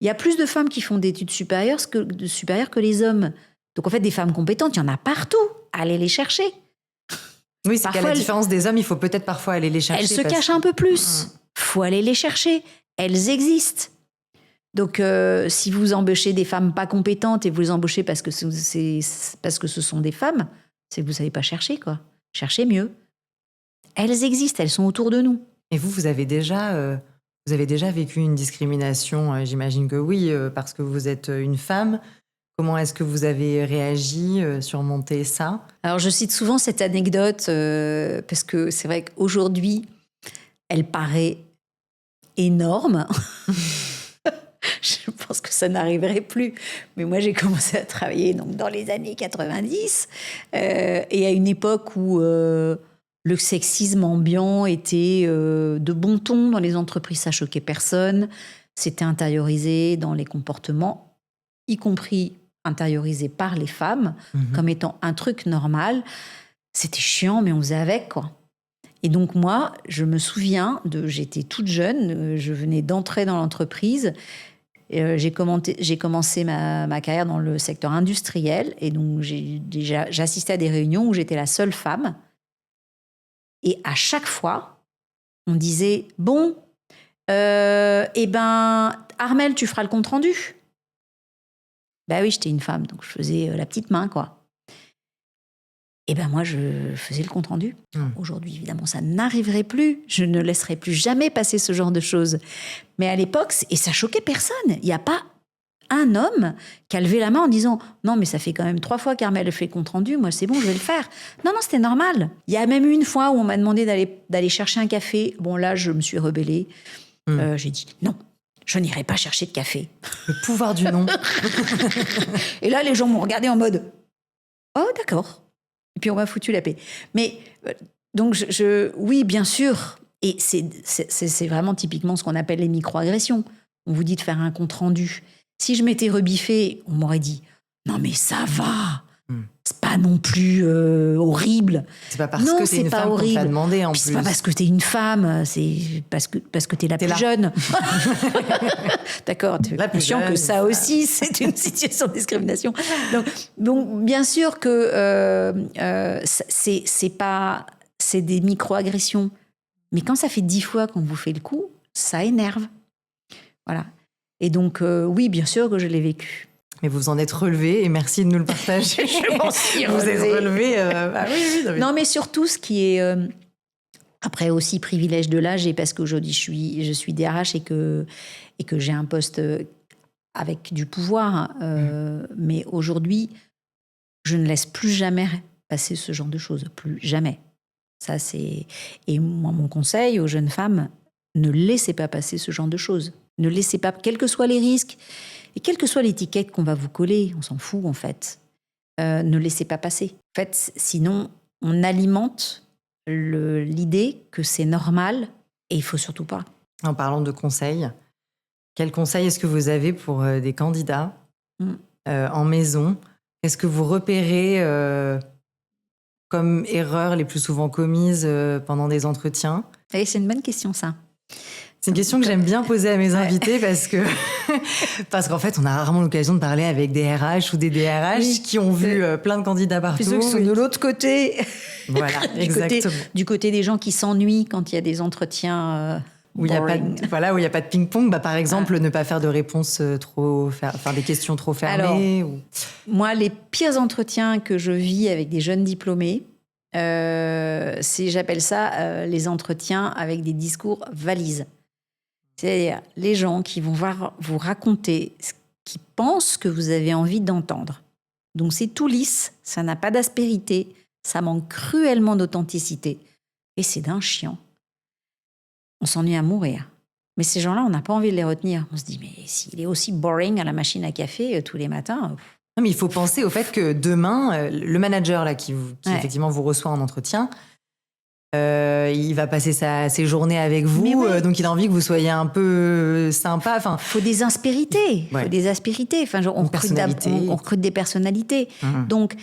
Il y a plus de femmes qui font des études supérieures que les hommes. Donc en fait, des femmes compétentes, il y en a partout. Allez les chercher. Oui, c'est qu'à la différence des hommes, il faut peut-être parfois aller les chercher. Elles se cachent un peu plus. Faut aller les chercher. Elles existent. Donc si vous embauchez des femmes pas compétentes et vous les embauchez parce que ce sont des femmes, c'est que vous savez pas chercher, quoi. Cherchez mieux. Elles existent, elles sont autour de nous. Et vous avez déjà vécu une discrimination? J'imagine que oui, parce que vous êtes une femme. Comment est-ce que vous avez réagi, surmonté ça? Alors, je cite souvent cette anecdote parce que c'est vrai qu'aujourd'hui, elle paraît énorme. Je pense que ça n'arriverait plus. Mais moi, j'ai commencé à travailler donc, dans les années 90 et à une époque où le sexisme ambiant était de bon ton dans les entreprises, ça choquait personne. C'était intériorisé dans les comportements, y compris intériorisé par les femmes, comme étant un truc normal. C'était chiant, mais on faisait avec, quoi. Et donc moi, je me souviens, j'étais toute jeune, je venais d'entrer dans l'entreprise. J'ai commencé ma carrière dans le secteur industriel. Et donc j'assistais à des réunions où j'étais la seule femme. Et à chaque fois, on disait « Bon, Armelle, tu feras le compte-rendu ?» Oui, j'étais une femme, donc je faisais la petite main, quoi. Moi, je faisais le compte-rendu. Aujourd'hui, évidemment, ça n'arriverait plus. Je ne laisserai plus jamais passer ce genre de choses. Mais à l'époque, et ça choquait personne. Il n'y a pas un homme qui a levé la main en disant « Non, mais ça fait quand même 3 fois qu'Armelle fait le compte-rendu. Moi, c'est bon, je vais le faire. » Non, c'était normal. Il y a même eu une fois où on m'a demandé d'aller chercher un café. Bon, là, je me suis rebellée. J'ai dit « Non. Je n'irai pas chercher de café. » Le pouvoir du non. Et là, les gens m'ont regardé en mode « Oh, d'accord. » Et puis, on m'a foutu la paix. Mais donc, oui, bien sûr. Et c'est vraiment typiquement ce qu'on appelle les micro-agressions. On vous dit de faire un compte-rendu. Si je m'étais rebiffée, on m'aurait dit « Non, mais ça va. C'est pas non plus horrible. » C'est pas parce que t'es une femme qu'on te l'a demandé, en plus. C'est pas parce que t'es une femme, c'est parce que t'es la plus jeune. D'accord, tu es conscient que ça aussi, c'est une situation de discrimination. Donc bien sûr que c'est des micro-agressions. Mais quand ça fait 10 fois qu'on vous fait le coup, ça énerve. Voilà. Et donc, oui, bien sûr que je l'ai vécu. Mais vous en êtes relevé et merci de nous le partager. Je m'en suis Vous êtes relevé. Oui. Non, mais surtout, ce qui est après aussi privilège de l'âge, et parce qu'aujourd'hui je suis DRH et que j'ai un poste avec du pouvoir. Mais aujourd'hui, je ne laisse plus jamais passer ce genre de choses. Plus jamais. Ça, c'est... Et moi, mon conseil aux jeunes femmes, ne laissez pas passer ce genre de choses. Ne laissez pas, quels que soient les risques, et quelle que soit l'étiquette qu'on va vous coller, on s'en fout en fait, ne laissez pas passer. En fait, sinon, on alimente l'idée que c'est normal et il faut surtout pas. En parlant de conseils, quel conseil est-ce que vous avez pour des candidats en maison? Qu'est-ce que vous repérez comme erreurs les plus souvent commises pendant des entretiens? Et c'est une bonne question, ça. C'est une question que j'aime bien poser à mes invités parce qu'en fait, on a rarement l'occasion de parler avec des RH ou des DRH qui ont vu plein de candidats partout. Puis ceux qui sont de l'autre côté. Voilà, exactement. Du côté des gens qui s'ennuient quand il y a des entretiens où il n'y a pas boring. où il y a pas de ping-pong, par exemple, ne pas faire de réponses faire des questions trop fermées. Moi, les pires entretiens que je vis avec des jeunes diplômés, j'appelle ça les entretiens avec des discours valises. C'est-à-dire les gens qui vont vous raconter ce qu'ils pensent que vous avez envie d'entendre. Donc c'est tout lisse, ça n'a pas d'aspérité, ça manque cruellement d'authenticité. Et c'est d'un chiant. On s'ennuie à mourir. Mais ces gens-là, on n'a pas envie de les retenir. On se dit, mais s'il est aussi boring à la machine à café tous les matins... Non, mais il faut penser au fait que demain, le manager là, qui effectivement vous reçoit en entretien, il va passer ses journées avec vous, donc il a envie que vous soyez un peu sympa. Il faut des aspérités. Ouais. Faut des aspérités. Enfin, on recrute des personnalités. Donc,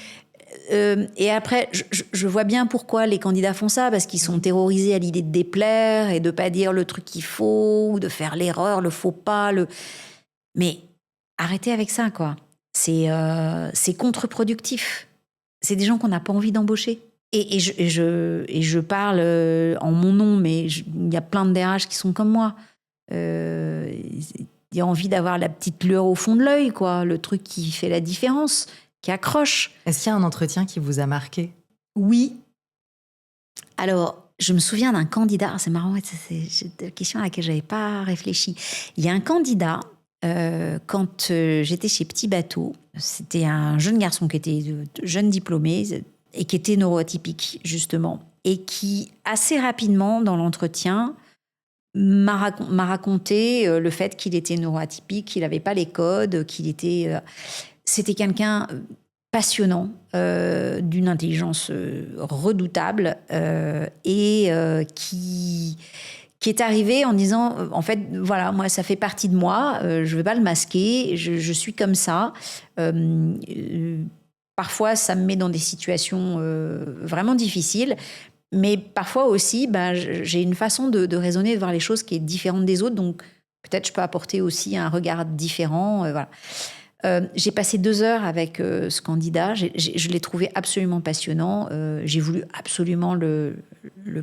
et après, je vois bien pourquoi les candidats font ça, parce qu'ils sont terrorisés à l'idée de déplaire et de pas dire le truc qu'il faut, ou de faire l'erreur, le faux pas. Mais arrêtez avec ça, quoi. C'est contre-productif. C'est des gens qu'on n'a pas envie d'embaucher. Et je parle en mon nom, mais il y a plein de DRH qui sont comme moi. Il y a envie d'avoir la petite lueur au fond de l'œil, quoi, le truc qui fait la différence, qui accroche. Est-ce qu'il y a un entretien qui vous a marqué ? Oui. Alors, je me souviens d'un candidat. C'est marrant, c'est une question à laquelle je n'avais pas réfléchi. Il y a un candidat, quand j'étais chez Petit Bateau, c'était un jeune garçon qui était jeune diplômé et qui était neuroatypique, justement, et qui, assez rapidement, dans l'entretien, m'a raconté le fait qu'il était neuroatypique, qu'il n'avait pas les codes, qu'il était... C'était quelqu'un passionnant, d'une intelligence redoutable, et qui est arrivé en disant, en fait, voilà, moi, ça fait partie de moi, je ne vais pas le masquer, je suis comme ça. Parfois, ça me met dans des situations vraiment difficiles, mais parfois aussi, j'ai une façon de raisonner, de voir les choses qui est différente des autres, donc peut-être je peux apporter aussi un regard différent. Voilà. J'ai passé 2 heures avec ce candidat, je l'ai trouvé absolument passionnant, j'ai voulu absolument le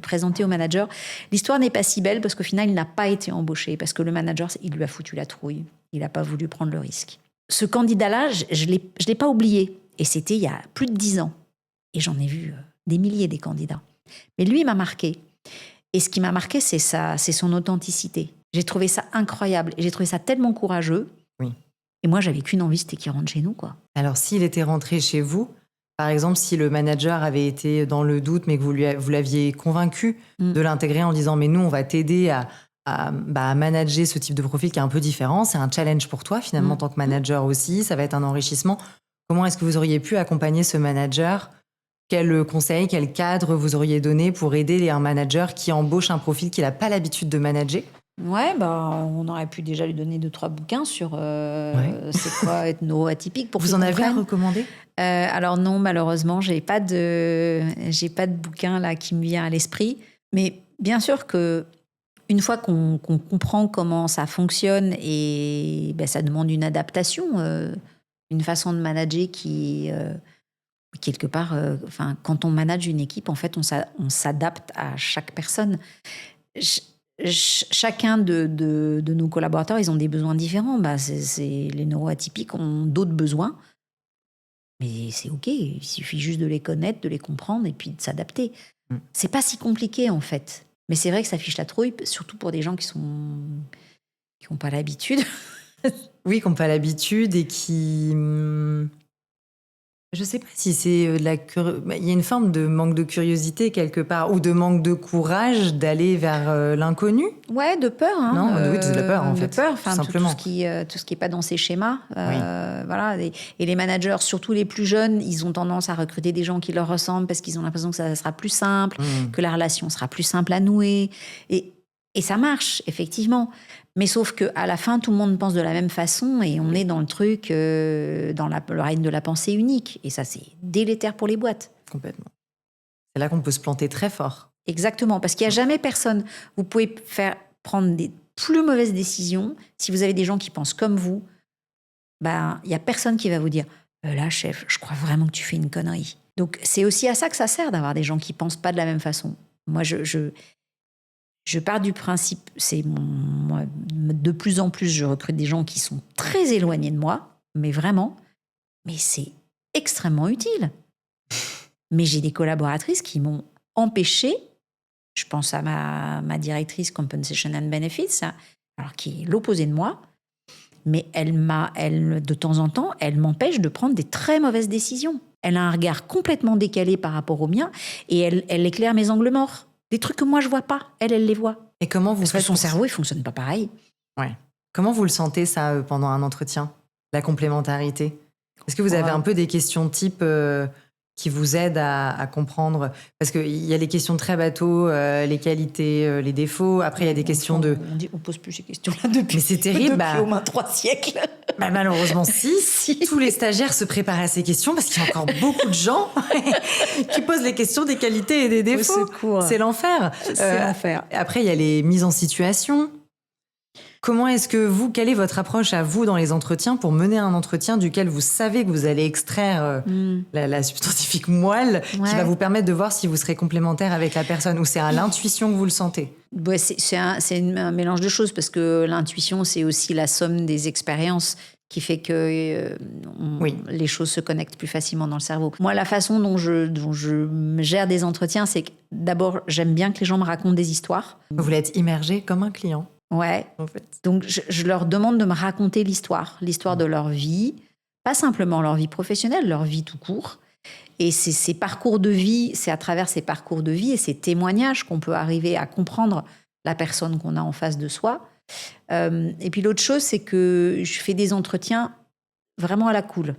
présenter au manager. L'histoire n'est pas si belle parce qu'au final, il n'a pas été embauché, parce que le manager, il lui a foutu la trouille, il n'a pas voulu prendre le risque. Ce candidat-là, je l'ai pas oublié. Et c'était il y a plus de 10 ans. Et j'en ai vu des milliers des candidats. Mais lui, il m'a marqué. Et ce qui m'a marqué, c'est son authenticité. J'ai trouvé ça incroyable. Et j'ai trouvé ça tellement courageux. Oui. Et moi, j'avais qu'une envie, c'était qu'il rentre chez nous, quoi. Alors, s'il était rentré chez vous, par exemple, si le manager avait été dans le doute, mais que vous l'aviez convaincu de l'intégrer en disant « mais nous, on va t'aider à manager ce type de profil qui est un peu différent. C'est un challenge pour toi, finalement, en tant que manager aussi. Ça va être un enrichissement. » Comment est-ce que vous auriez pu accompagner ce manager ? Quel conseil, quel cadre vous auriez donné pour aider un manager qui embauche un profil qu'il n'a pas l'habitude de manager ? Ouais, on aurait pu déjà lui donner 2-3 bouquins sur c'est quoi être neuroatypique. Vous en avez à recommander ? Alors non, malheureusement, j'ai pas de bouquin là qui me vient à l'esprit. Mais bien sûr que une fois qu'on comprend comment ça fonctionne, et ça demande une adaptation, une façon de manager qui quelque part, quand on manage une équipe, en fait, on s'adapte à chaque personne. Chacun de nos collaborateurs, ils ont des besoins différents. Les neuroatypiques ont d'autres besoins, mais c'est OK. Il suffit juste de les connaître, de les comprendre et puis de s'adapter. C'est pas si compliqué, en fait. Mais c'est vrai que ça fiche la trouille, surtout pour des gens qui n'ont pas l'habitude. Oui, qui n'ont pas l'habitude et qui... Je ne sais pas si c'est il y a une forme de manque de curiosité quelque part, ou de manque de courage d'aller vers l'inconnu. Ouais, de peur. Hein. Non, oui, de la peur, en fait. De peur, simplement. Tout ce qui n'est pas dans ces schémas. Oui. Voilà. Et les managers, surtout les plus jeunes, ils ont tendance à recruter des gens qui leur ressemblent parce qu'ils ont l'impression que ça sera plus simple, que la relation sera plus simple à nouer. Et ça marche, effectivement. Mais sauf qu'à la fin, tout le monde pense de la même façon et on est dans le truc, dans le règne de la pensée unique. Et ça, c'est délétère pour les boîtes. Complètement. C'est là qu'on peut se planter très fort. Exactement, parce qu'il n'y a jamais personne. Vous pouvez prendre des plus mauvaises décisions. Si vous avez des gens qui pensent comme vous, il n'y a personne qui va vous dire « Là, chef, je crois vraiment que tu fais une connerie. » Donc, c'est aussi à ça que ça sert d'avoir des gens qui ne pensent pas de la même façon. Moi, Je pars du principe, moi, de plus en plus, je recrute des gens qui sont très éloignés de moi, mais vraiment, mais c'est extrêmement utile. Mais j'ai des collaboratrices qui m'ont empêché, je pense à ma directrice Compensation and Benefits, alors qui est l'opposé de moi, mais de temps en temps, elle m'empêche de prendre des très mauvaises décisions. Elle a un regard complètement décalé par rapport au mien et elle éclaire mes angles morts. Des trucs que moi, je vois pas. Elle les voit. Et comment vous Parce que faites son cerveau, il fonctionne pas pareil. Ouais. Comment vous le sentez, ça, pendant un entretien, la complémentarité? Est-ce que vous avez un peu des questions type qui vous aident à comprendre? Parce qu'il y a les questions très bateaux, les qualités, les défauts. Après, il y a des questions de... On pose plus ces questions-là depuis, Mais c'est terrible, depuis au moins 3 siècles. Malheureusement, si. Tous les stagiaires se préparent à ces questions parce qu'il y a encore beaucoup de gens qui posent les questions des qualités et des défauts. Au secours. C'est l'enfer. C'est l'enfer. Après, il y a les mises en situation. Comment est-ce que quelle est votre approche à vous dans les entretiens pour mener un entretien duquel vous savez que vous allez extraire la substantifique moelle qui va vous permettre de voir si vous serez complémentaire avec la personne ou c'est à l'intuition que vous le sentez? C'est un mélange de choses parce que l'intuition, c'est aussi la somme des expériences qui fait que les choses se connectent plus facilement dans le cerveau. Moi, la façon dont je gère des entretiens, c'est que d'abord, j'aime bien que les gens me racontent des histoires. Vous voulez être immergé comme un client. Ouais. En fait. Donc, je leur demande de me raconter l'histoire de leur vie, pas simplement leur vie professionnelle, leur vie tout court. Et ces parcours de vie, c'est à travers ces parcours de vie et ces témoignages qu'on peut arriver à comprendre la personne qu'on a en face de soi. Et puis l'autre chose, c'est que je fais des entretiens vraiment à la cool.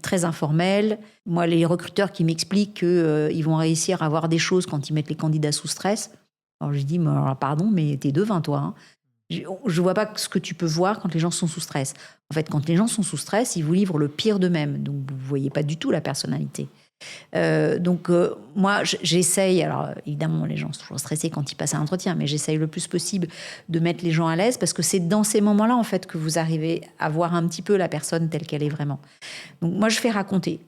Très informel. Moi, les recruteurs qui m'expliquent qu'ils vont réussir à avoir des choses quand ils mettent les candidats sous stress. Alors je dis, pardon, mais t'es devin, toi. Hein. Je vois pas ce que tu peux voir quand les gens sont sous stress. En fait, quand les gens sont sous stress, ils vous livrent le pire d'eux-mêmes. Donc, vous voyez pas du tout la personnalité. Moi, j'essaye, alors évidemment, les gens sont toujours stressés quand ils passent un entretien, mais j'essaye le plus possible de mettre les gens à l'aise parce que c'est dans ces moments-là, en fait, que vous arrivez à voir un petit peu la personne telle qu'elle est vraiment. Donc, moi, je fais raconter.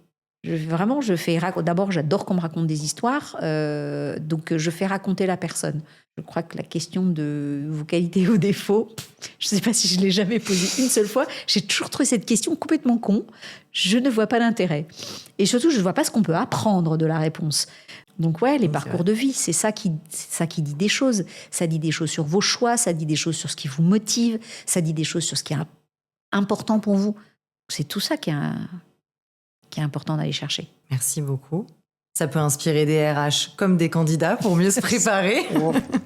D'abord, j'adore qu'on me raconte des histoires, donc je fais raconter la personne. Je crois que la question de vos qualités ou défauts, je ne sais pas si je l'ai jamais posée une seule fois. J'ai toujours trouvé cette question complètement con. Je ne vois pas l'intérêt. Et surtout, je ne vois pas ce qu'on peut apprendre de la réponse. Donc les parcours de vie, c'est ça qui dit des choses. Ça dit des choses sur vos choix, ça dit des choses sur ce qui vous motive, ça dit des choses sur ce qui est important pour vous. C'est tout ça qui est important d'aller chercher. Merci beaucoup. Ça peut inspirer des RH comme des candidats pour mieux se préparer.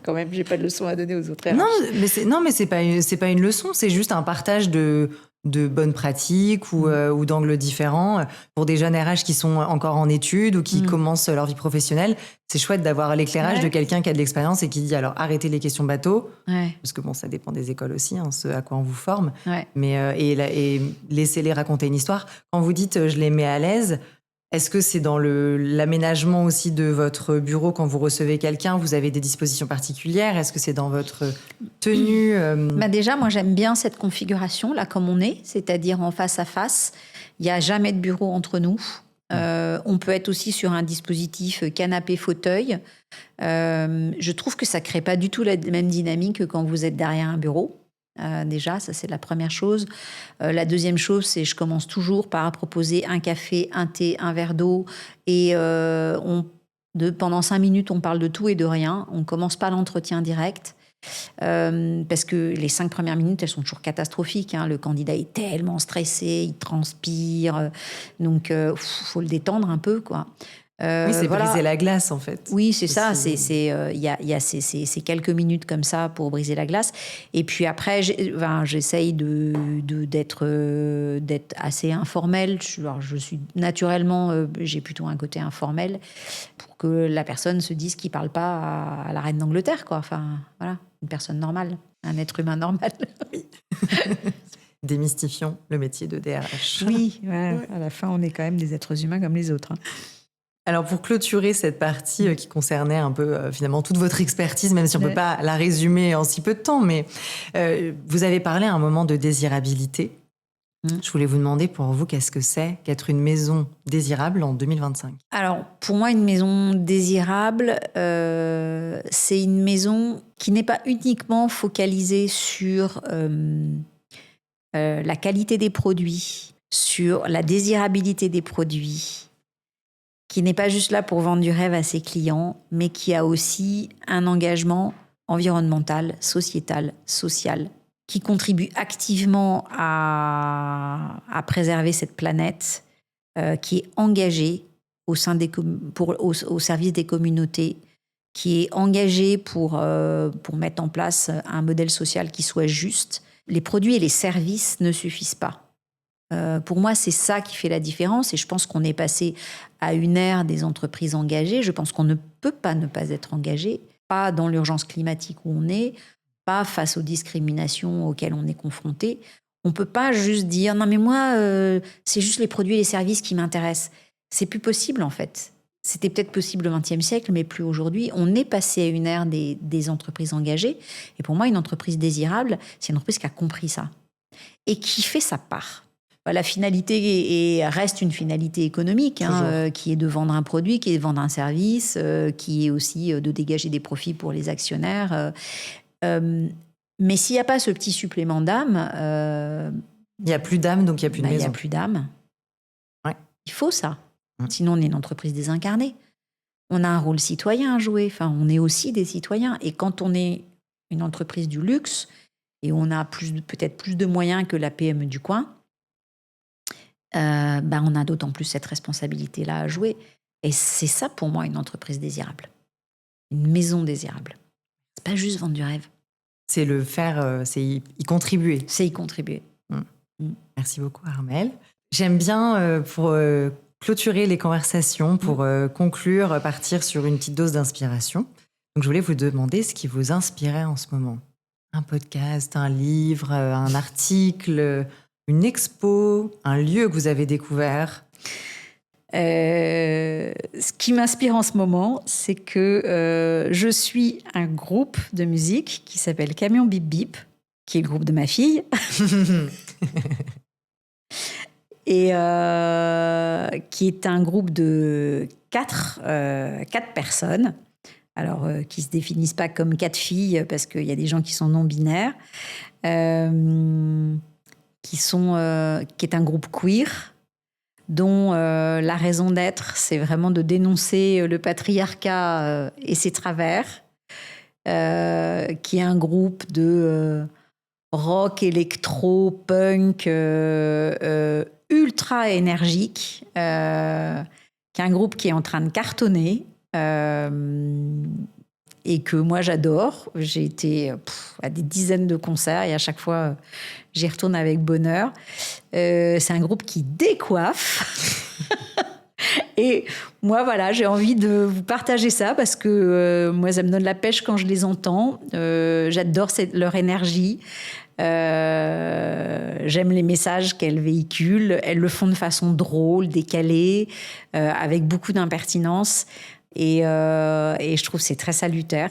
Quand même, j'ai pas de leçon à donner aux autres RH. Non, mais c'est pas une leçon, c'est juste un partage de bonnes pratiques ou d'angles différents pour des jeunes RH qui sont encore en études ou qui commencent leur vie professionnelle. C'est chouette d'avoir l'éclairage de quelqu'un qui a de l'expérience et qui dit alors arrêtez les questions bateaux, parce que ça dépend des écoles aussi, ce à quoi on vous forme. Mais et laissez-les raconter une histoire. Quand vous dites je les mets à l'aise. Est-ce que c'est dans l'aménagement aussi de votre bureau quand vous recevez quelqu'un? Vous avez des dispositions particulières? Est-ce que c'est dans votre tenue? Déjà, moi, j'aime bien cette configuration, là, comme on est, c'est-à-dire en face à face. Il n'y a jamais de bureau entre nous. On peut être aussi sur un dispositif canapé-fauteuil. Je trouve que ça ne crée pas du tout la même dynamique que quand vous êtes derrière un bureau. Déjà, ça c'est la première chose. La deuxième chose, c'est je commence toujours par proposer un café, un thé, un verre d'eau et pendant 5 minutes, on parle de tout et de rien. On ne commence pas l'entretien direct parce que les 5 premières minutes, elles sont toujours catastrophiques. Hein. Le candidat est tellement stressé, il transpire, donc faut le détendre un peu, quoi. C'est briser la glace, en fait. Oui, c'est ça. Il y a ces quelques minutes comme ça pour briser la glace. Et puis après, j'essaye d'être assez informelle. Je suis naturellement, j'ai plutôt un côté informel pour que la personne se dise qu'il ne parle pas à la reine d'Angleterre, quoi. Enfin, voilà, une personne normale, un être humain normal. Démystifions le métier de DRH. Oui, à la fin, on est quand même des êtres humains comme les autres. Hein. Alors, pour clôturer cette partie qui concernait un peu, finalement, toute votre expertise, même si on ne peut pas la résumer en si peu de temps, mais vous avez parlé à un moment de désirabilité. Je voulais vous demander pour vous, qu'est-ce que c'est qu'être une maison désirable en 2025 ? Alors, pour moi, une maison désirable, c'est une maison qui n'est pas uniquement focalisée sur la qualité des produits, sur la désirabilité des produits, qui n'est pas juste là pour vendre du rêve à ses clients, mais qui a aussi un engagement environnemental, sociétal, social, qui contribue activement à préserver cette planète, qui est engagée au service des communautés, qui est engagée pour mettre en place un modèle social qui soit juste. Les produits et les services ne suffisent pas. Pour moi, c'est ça qui fait la différence. Et je pense qu'on est passé à une ère des entreprises engagées. Je pense qu'on ne peut pas ne pas être engagé, pas dans l'urgence climatique où on est, pas face aux discriminations auxquelles on est confronté. On ne peut pas juste dire « Non, mais moi, c'est juste les produits et les services qui m'intéressent ». C'est plus possible, en fait. C'était peut-être possible au XXe siècle, mais plus aujourd'hui. On est passé à une ère des entreprises engagées. Et pour moi, une entreprise désirable, c'est une entreprise qui a compris ça et qui fait sa part. La finalité reste une finalité économique, qui est de vendre un produit, qui est de vendre un service, qui est aussi de dégager des profits pour les actionnaires. Mais s'il n'y a pas ce petit supplément d'âme... il n'y a plus d'âme, donc il n'y a plus de maison. Il n'y a plus d'âme. Ouais. Il faut ça. Sinon, on est une entreprise désincarnée. On a un rôle citoyen à jouer. Enfin, on est aussi des citoyens. Et quand on est une entreprise du luxe, et on a peut-être plus de moyens que la PME du coin, on a d'autant plus cette responsabilité-là à jouer. Et c'est ça, pour moi, une entreprise désirable. Une maison désirable. C'est pas juste vendre du rêve. C'est le faire, c'est y contribuer. C'est y contribuer. Merci beaucoup, Armelle. J'aime bien, pour clôturer les conversations, pour conclure, partir sur une petite dose d'inspiration. Donc, je voulais vous demander ce qui vous inspirait en ce moment. Un podcast, un livre, un article, une expo, un lieu que vous avez découvert. Ce qui m'inspire en ce moment, c'est que je suis un groupe de musique qui s'appelle Camion Bip Bip, qui est le groupe de ma fille. Et qui est un groupe de quatre personnes. Alors, qui ne se définissent pas comme 4 filles, parce qu'il y a des gens qui sont non-binaires, qui est un groupe queer, dont la raison d'être, c'est vraiment de dénoncer le patriarcat et ses travers, qui est un groupe de rock, électro, punk, ultra énergique, qui est un groupe qui est en train de cartonner, et que moi j'adore. J'ai été à des dizaines de concerts et à chaque fois j'y retourne avec bonheur. C'est un groupe qui décoiffe. Et moi, voilà, j'ai envie de vous partager ça parce que moi, ça me donne la pêche quand je les entends. J'adore leur énergie. J'aime les messages qu'elles véhiculent. Elles le font de façon drôle, décalée, avec beaucoup d'impertinence. Et je trouve que c'est très salutaire.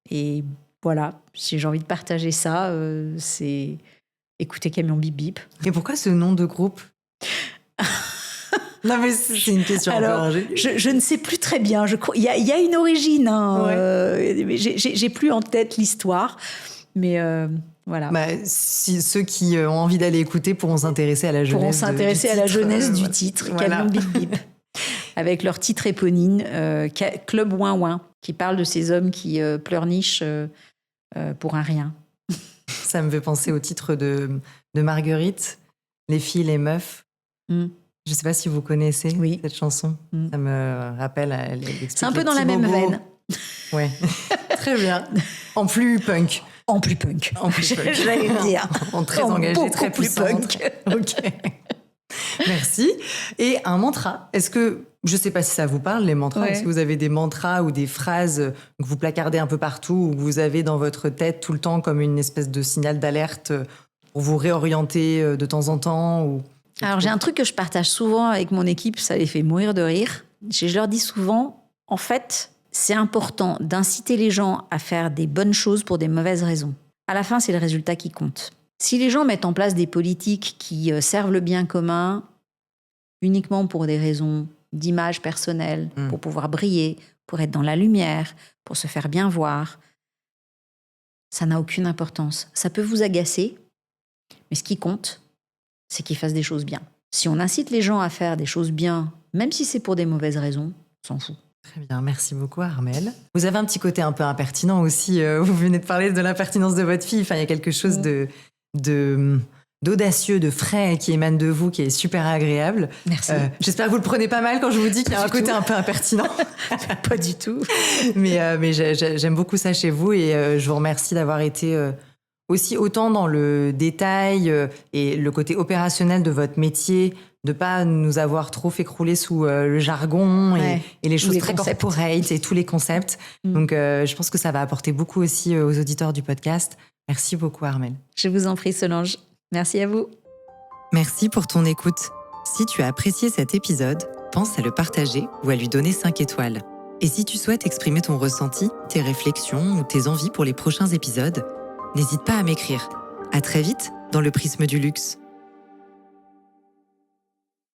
Et voilà, si j'ai envie de partager ça, c'est écouter Camion Bip Bip. Et pourquoi ce nom de groupe ? Non, mais c'est une question. Alors, je ne sais plus très bien. Il y a une origine. Mais j'ai plus en tête l'histoire. Mais voilà. Si ceux qui ont envie d'aller écouter pourront s'intéresser à la jeunesse. Pourront s'intéresser à la jeunesse du titre, voilà. Camion Bip Bip. Avec leur titre éponyme, Club Ouin Ouin, qui parle de ces hommes qui pleurnichent pour un rien. Ça me fait penser au titre de Marguerite, Les filles, les meufs. Je ne sais pas si vous connaissez cette chanson. Ça me rappelle. C'est un peu dans la même veine. Ouais, très bien. En plus punk. En plus punk. J'allais le dire. En très engagé, très plus puissante. punk. Ok. Merci. Et un mantra. Est-ce que, je ne sais pas si ça vous parle, les mantras, est-ce que vous avez des mantras ou des phrases que vous placardez un peu partout ou que vous avez dans votre tête tout le temps comme une espèce de signal d'alerte pour vous réorienter de temps en temps Alors, j'ai un truc que je partage souvent avec mon équipe, ça les fait mourir de rire. Je leur dis souvent, en fait, c'est important d'inciter les gens à faire des bonnes choses pour des mauvaises raisons. À la fin, c'est le résultat qui compte. Si les gens mettent en place des politiques qui servent le bien commun uniquement pour des raisons d'image personnelle, pour pouvoir briller, pour être dans la lumière, pour se faire bien voir, ça n'a aucune importance. Ça peut vous agacer, mais ce qui compte, c'est qu'ils fassent des choses bien. Si on incite les gens à faire des choses bien, même si c'est pour des mauvaises raisons, on s'en fout. Très bien, merci beaucoup Armelle. Vous avez un petit côté un peu impertinent aussi, vous venez de parler de l'impertinence de votre fille, enfin, il y a quelque chose d'audacieux, de frais qui émane de vous, qui est super agréable. Merci. J'espère que vous le prenez pas mal quand je vous dis qu'il y a un côté un peu impertinent. Pas du tout. Mais j'aime beaucoup ça chez vous et je vous remercie d'avoir été aussi autant dans le détail et le côté opérationnel de votre métier, de pas nous avoir trop fait crouler sous le jargon et les choses très corporate et tous les concepts. Donc je pense que ça va apporter beaucoup aussi aux auditeurs du podcast. Merci beaucoup Armelle. Je vous en prie Solange. Merci à vous. Merci pour ton écoute. Si tu as apprécié cet épisode, pense à le partager ou à lui donner 5 étoiles. Et si tu souhaites exprimer ton ressenti, tes réflexions ou tes envies pour les prochains épisodes, n'hésite pas à m'écrire. À très vite dans le Prisme du Luxe.